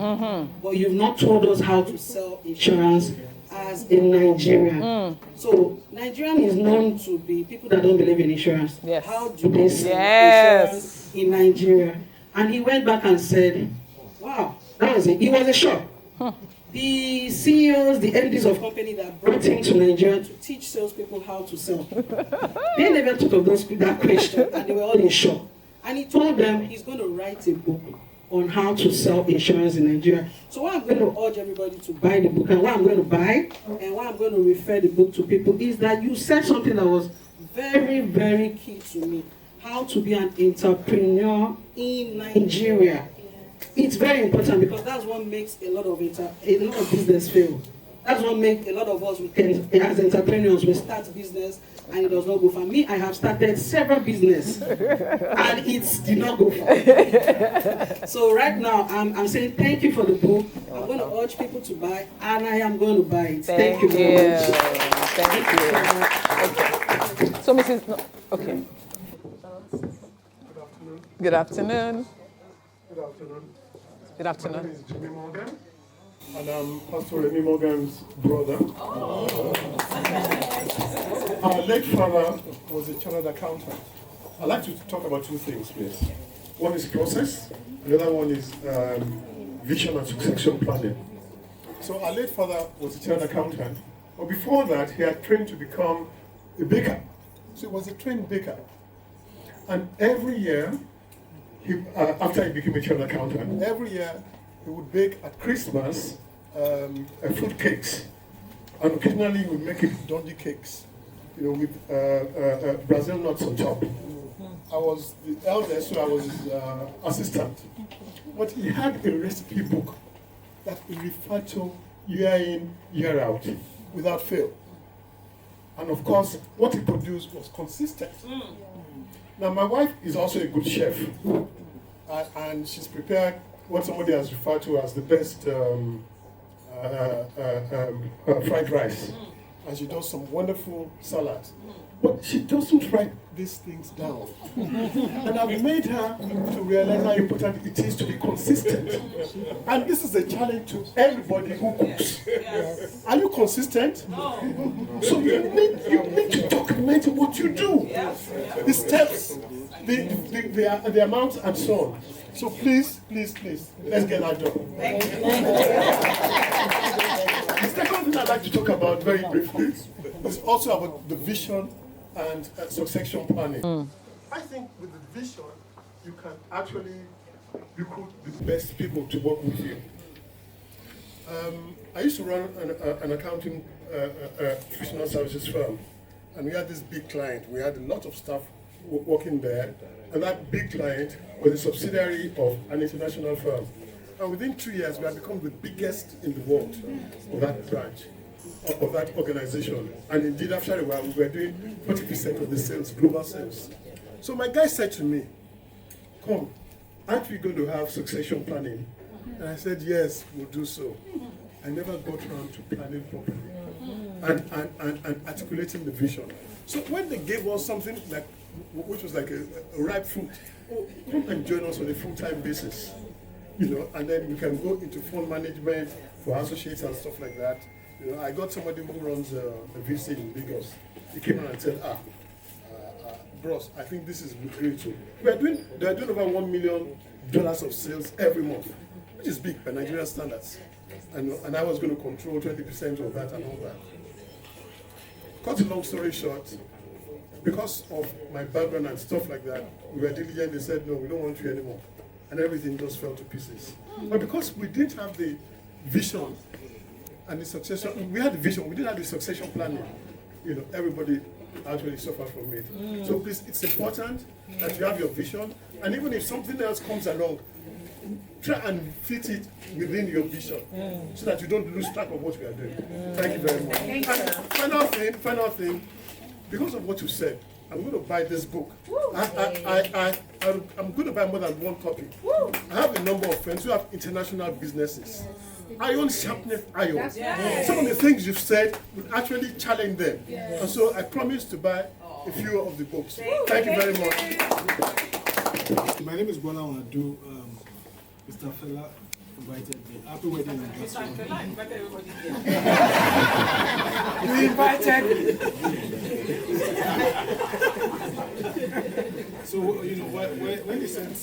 but you've not told us how to sell insurance as a Nigerian. So Nigerian is known to be people that don't believe in insurance. Yes. How do they sell Yes. insurance in Nigeria? And he went back and said, wow, that was it. It was a shock. The CEOs, the MDs of company that brought him to Nigeria to teach salespeople how to sell, they never thought of that question, and they were all in shock. And he told them he's going to write a book on how to sell insurance in Nigeria. So what I'm going to urge everybody to buy the book, and what I'm going to buy, and what I'm going to refer the book to people, is that you said something that was very, very key to me. How to be an entrepreneur in Nigeria. It's very important because that's what makes a lot of business fail. That's what makes a lot of us as entrepreneurs, we start business and it does not go far. Me, I have started several businesses and it did not go far. So right now, I'm saying thank you for the book. I'm going to urge people to buy, and I am going to buy it. Thank you very much. Thank you. Okay. So, Mrs. No, okay. Good afternoon. Good afternoon. Good afternoon. My name is Jimmy Morgan, and I'm Pastor Remy Morgan's brother. Our late father was a chartered accountant. I'd like to talk about two things, please. One is process, the other one is vision and succession planning. So our late father was a chartered accountant, but before that, he had trained to become a baker. So he was a trained baker. And every year, after he became a chartered accountant, every year he would bake at Christmas fruit cakes, and occasionally he would make it dondee cakes, with Brazil nuts on top. I was the eldest, so I was his assistant. But he had a recipe book that he referred to year in, year out, without fail. And of course, what he produced was consistent. Now, my wife is also a good chef, and she's prepared what somebody has referred to as the best fried rice. And she does some wonderful salads. But she doesn't write these things down. And I've made her to realize how important it is to be consistent. And this is a challenge to everybody who cooks. Yes. Are you consistent? No. So you need to document what you do. Yes. The steps, the amounts, and so on. So please, let's get that done. Thank you. The second thing I'd like to talk about very briefly is also about the vision and succession planning. I think with the vision, you can actually recruit the best people to work with you. I used to run an accounting professional services firm, and we had this big client. We had a lot of staff working there, and that big client was a subsidiary of an international firm. And within 2 years, we had become the biggest in the world of that branch, of that organization. And indeed, after a while, we were doing 40% of the sales, global sales. So my guy said to me, come, aren't we going to have succession planning? And I said, yes, we'll do so. I never got around to planning properly and articulating the vision. So when they gave us something like, which was like a ripe fruit, oh, come and join us on a full-time basis. And then you can go into fund management for associates and stuff like that. I got somebody who runs a VC in Lagos. He came out and said, bros, I think this is great too. They're doing over $1 million of sales every month, which is big by Nigerian standards. And I was going to control 20% of that and all that. Cut a long story short, because of my background and stuff like that, we were diligent. They said, no, we don't want you anymore. And everything just fell to pieces. But because we didn't have the vision and the succession, we had the vision, we didn't have the succession planning. Everybody actually suffered from it. So please, it's important that you have your vision, and even if something else comes along, try and fit it within your vision, so that you don't lose track of what we are doing. Thank you very much. And final thing, because of what you said, I'm going to buy this book. I'm going to buy more than one copy. I have a number of friends who have international businesses. Iron sharpeneth iron. Yes. Some of the things you've said will actually challenge them. Yes. And so I promise to buy a few of the books. Thank you very much. My name is Bola Onadu. Mr. Fela invited me. Happy wedding anniversary. Mr. Fela invited everybody here. You invited me. So, you know, when he sent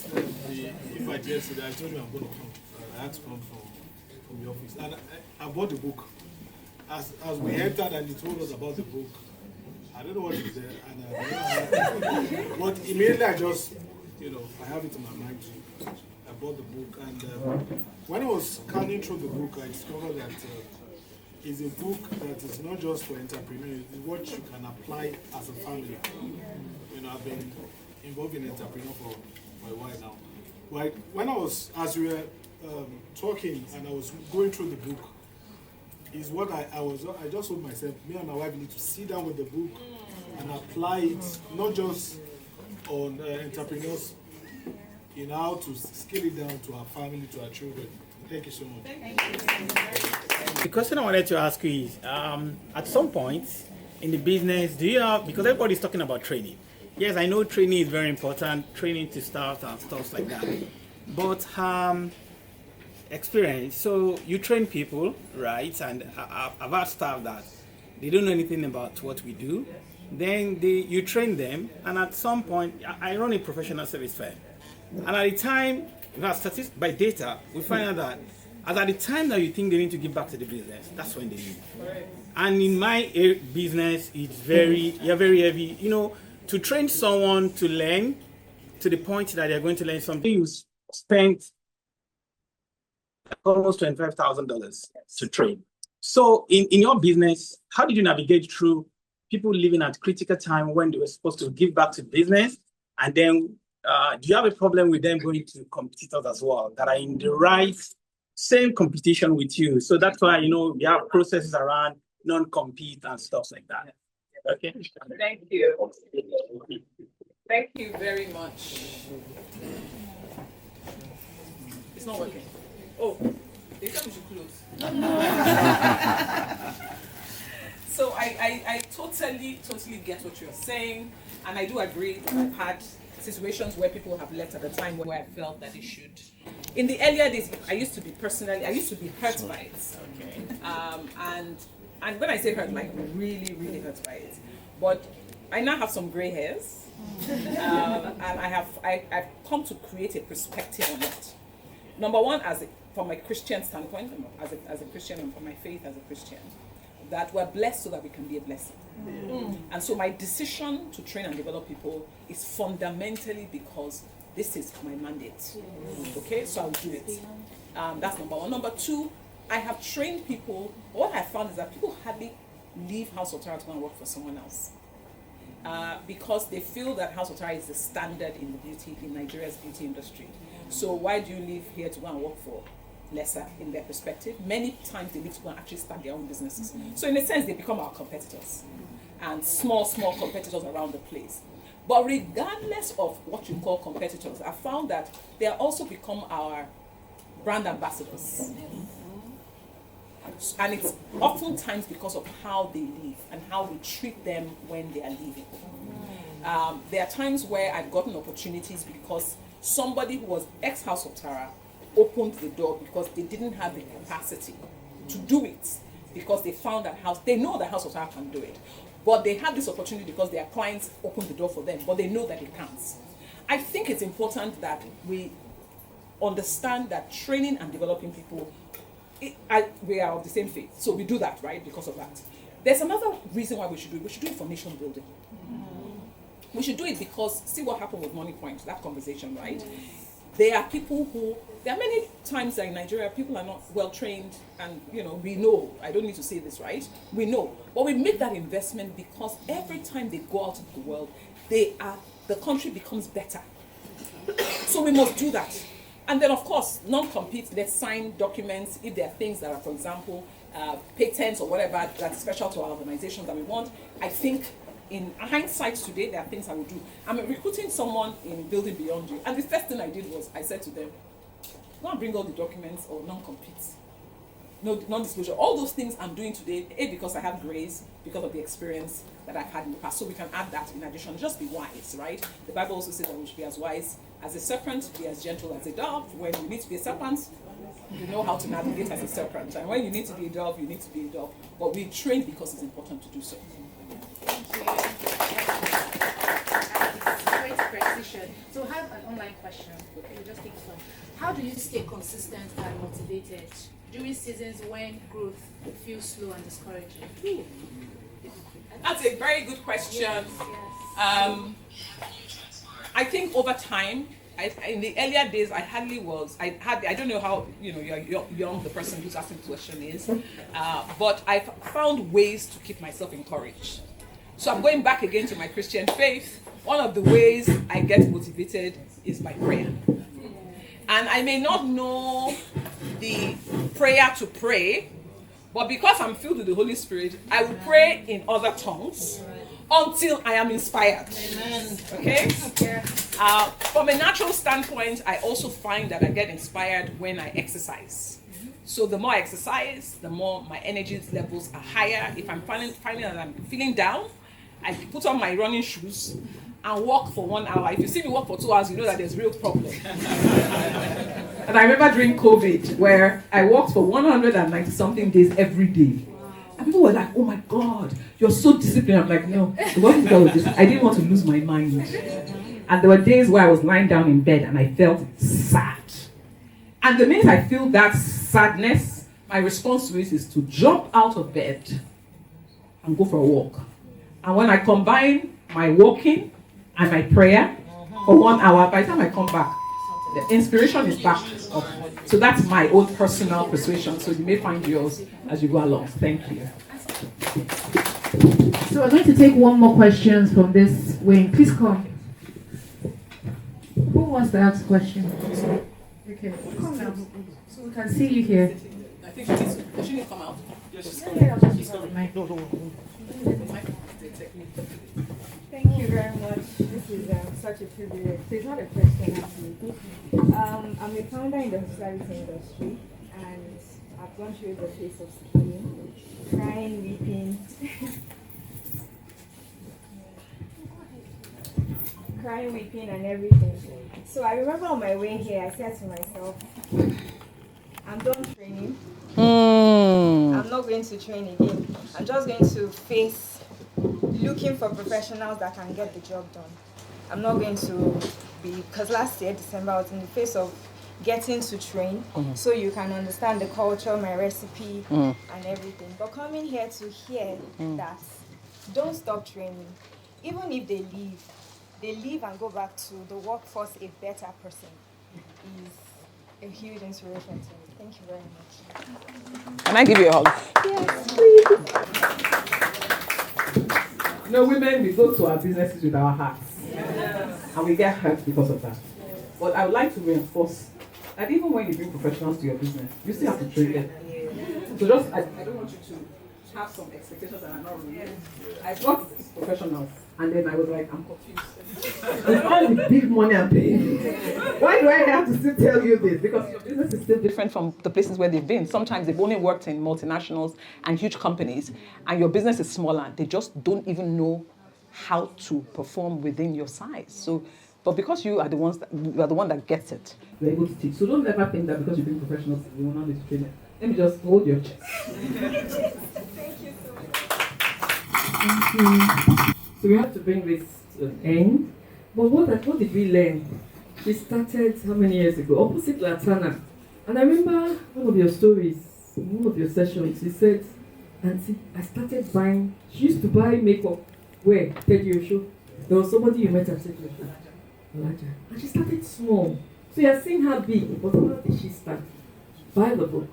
the invite yesterday, I told you I'm going to come. I had to come from the office. And I bought the book. As we entered and he told us about the book, I don't know what is there. And but immediately I just, you know, I have it in my mind. I bought the book. And when I was scanning through the book, I discovered that it's a book that is not just for entrepreneurs, it's what you can apply as a family. You know, I've been involved in entrepreneur for a while now. Like when I was, as we were talking and I was going through the book, is what I just told myself, me and my wife need to sit down with the book and apply it, not just on entrepreneurs, in how to scale it down to our family, to our children. Thank you so much. Thank you. The question I wanted to ask you is, at some point in the business, do you have, because everybody's talking about training. Yes, I know training is very important, training to staff and stuff like that. But experience, so you train people, right? And I've had staff that they don't know anything about what we do. Then you train them, and at some point, I run a professional service firm. And at the time, by data, we find out that at the time that you think they need to give back to the business, that's when they leave. And in my business, it's you're very heavy. You know, to train someone to learn to the point that they're going to learn something, you spent almost $25,000 to train. So in your business, how did you navigate through people living at critical time when they were supposed to give back to business? And then do you have a problem with them going to competitors as well that are in the same competition with you? So that's why, you know, we have processes around non-compete and stuff like that. Okay. Thank you. Thank you very much. It's not working. Oh, they said we should close. So I totally get what you're saying, and I do agree that I've had situations where people have left at a time where I felt that they should. In the earlier days, I used to be hurt by it. Okay. And when I say hurt, like really hurt by it. But I now have some gray hairs, and I've come to create a perspective on it. Number one, from a Christian standpoint, as a Christian and from my faith as a Christian, that we're blessed so that we can be a blessing. And so my decision to train and develop people is fundamentally because this is my mandate. Okay, so I'll do it. That's number one. Number two, I have trained people. What I found is that people hardly leave House of Tara to go and work for someone else. Because they feel that House of Tara is the standard in Nigeria's beauty industry. So why do you leave here to go and work for lesser in their perspective? Many times they need to go and actually start their own businesses. So in a sense, they become our competitors and small competitors around the place. But regardless of what you call competitors, I found that they are also become our brand ambassadors. And it's oftentimes because of how they live and how we treat them when they are leaving. There are times where I've gotten opportunities because somebody who was ex-House of Tara opened the door because they didn't have the capacity to do it, because they found that they know that House of Tara can do it, but they have this opportunity because their clients opened the door for them, but they know that it can't. I think it's important that we understand that training and developing people, we are of the same faith, so we do that, right, because of that. There's another reason why we should do it. We should do it for nation building. We should do it because, see what happened with Money Point, that conversation, right? There are many times that in Nigeria, people are not well trained, and we know, I don't need to say this, right? We know, but we make that investment because every time they go out into the world, the country becomes better. So we must do that. And then of course, non-compete, let's sign documents if there are things that are, for example, patents or whatever that's special to our organization that we want. I think in hindsight today, there are things I would do. I'm recruiting someone in Building Beyond You, and the first thing I did was I said to them, go and bring all the documents or non-compete. no non-disclosure. All those things I'm doing today, because I have grace, because of the experience that I've had in the past. So we can add that in addition. Just be wise, right? The Bible also says that we should be as wise as a serpent, be as gentle as a dove. When you need to be a serpent, you know how to navigate as a serpent. And when you need to be a dove, you need to be a dove. But we train because it's important to do so. Thank you. Great precision. So I have an online question. Okay, we'll just take some. How do you stay consistent and motivated during seasons when growth feels slow and discouraging? That's a very good question. Yes. I think over time, in the earlier days, I hardly was. I don't know how you're young. The person who's asking the question is, but I found ways to keep myself encouraged. So I'm going back again to my Christian faith. One of the ways I get motivated is by prayer. And I may not know the prayer to pray, but because I'm filled with the Holy Spirit, I will pray in other tongues until I am inspired. Amen. Okay? From a natural standpoint, I also find that I get inspired when I exercise. So the more I exercise, the more my energy levels are higher. If I'm finding that I'm feeling down, I put on my running shoes and walk for 1 hour. If you see me walk for 2 hours, you know that there's real problem. And I remember during COVID, where I walked for 190 something days every day. And people were like, oh my God, you're so disciplined. I'm like, no, it wasn't because of this. I didn't want to lose my mind. And there were days where I was lying down in bed and I felt sad. And the minute I feel that sadness, my response to it is to jump out of bed and go for a walk. And when I combine my walking and my prayer for 1 hour, by the time I come back, the inspiration is back up. So that's my own personal persuasion. So you may find yours as you go along. Thank you. So we're going to take one more question from this wing. Please come. Who wants to ask a question? Okay, come now. So we can see you here. I think she needs to. Does she need to come out? Thank you very much. This is such a privilege. So it's not a question actually. I'm a founder in the hospitality industry, and I've gone through the phase of schooling, crying, weeping, crying, weeping, and everything. So I remember on my way here, I said to myself, I'm done training. I'm not going to train again. I'm just going to face looking for professionals that can get the job done. I'm not going to be, because last year, December, I was in the phase of getting to train so you can understand the culture, my recipe, and everything. But coming here to hear that don't stop training. Even if they leave and go back to the workforce a better person is a huge inspiration to me. Thank you very much. Can I give you a hug? Yes, please. No, women, we go to our businesses with our hearts. And we get hurt because of that. But I would like to reinforce that even when you bring professionals to your business, you still have to train them. So just, I don't want you to have some expectations that are not real. I brought professionals, and then I was like, I'm confused. With all the big money I'm paying, why do I have to still tell you this? Because your business is still different from the places where they've been. Sometimes they've only worked in multinationals and huge companies, and your business is smaller. They just don't even know how to perform within your size. So, but because you are the one that gets it, you're able to teach. So don't ever think that because you bring professionals, you will not need to train them. Let me just hold your chest. Thank you so much. Thank you. So we have to bring this to an end. But what did we learn? We started how many years ago? Opposite Laterna. And I remember one of your stories, one of your sessions, you said, Auntie, I started buying, she used to buy makeup. Where? Tell you show. There was somebody you met at Tell you show. And she started small. So you are seeing her big, but how did she start? Buy the book.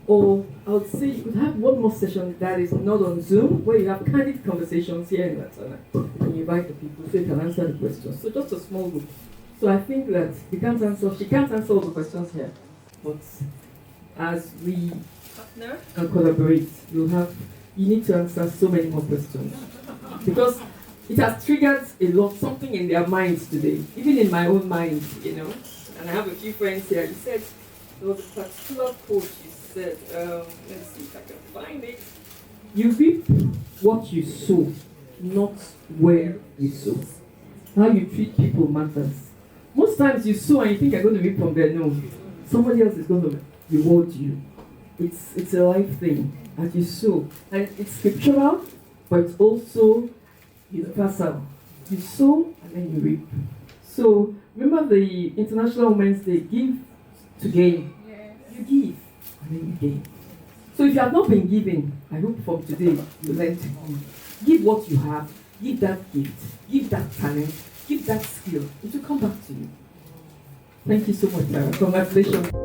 Or I would say you could have one more session that is not on Zoom, where you have candid conversations here in Laterna, and you invite the people so you can answer the questions. So just a small group. So I think that she can't answer all the questions here, but as we partner and collaborate, you need to answer so many more questions. Because it has triggered something in their minds today, even in my own mind, And I have a few friends here. He said there was a particular quote said, let's see if I can find it. You reap what you sow, not where you sow. How you treat people matters. Most times you sow and you think I'm going to reap from there. No, somebody else is going to reward you. It's a life thing that you sow, and it's scriptural, but it's also universal. You sow and then you reap. So remember the International Women's Day, give to gain. You give and then you gain. So if you have not been giving, I hope from today you learn to give. Give what you have, give that gift, give that talent, give that skill. It will come back to you. Thank you so much, Sarah. Congratulations.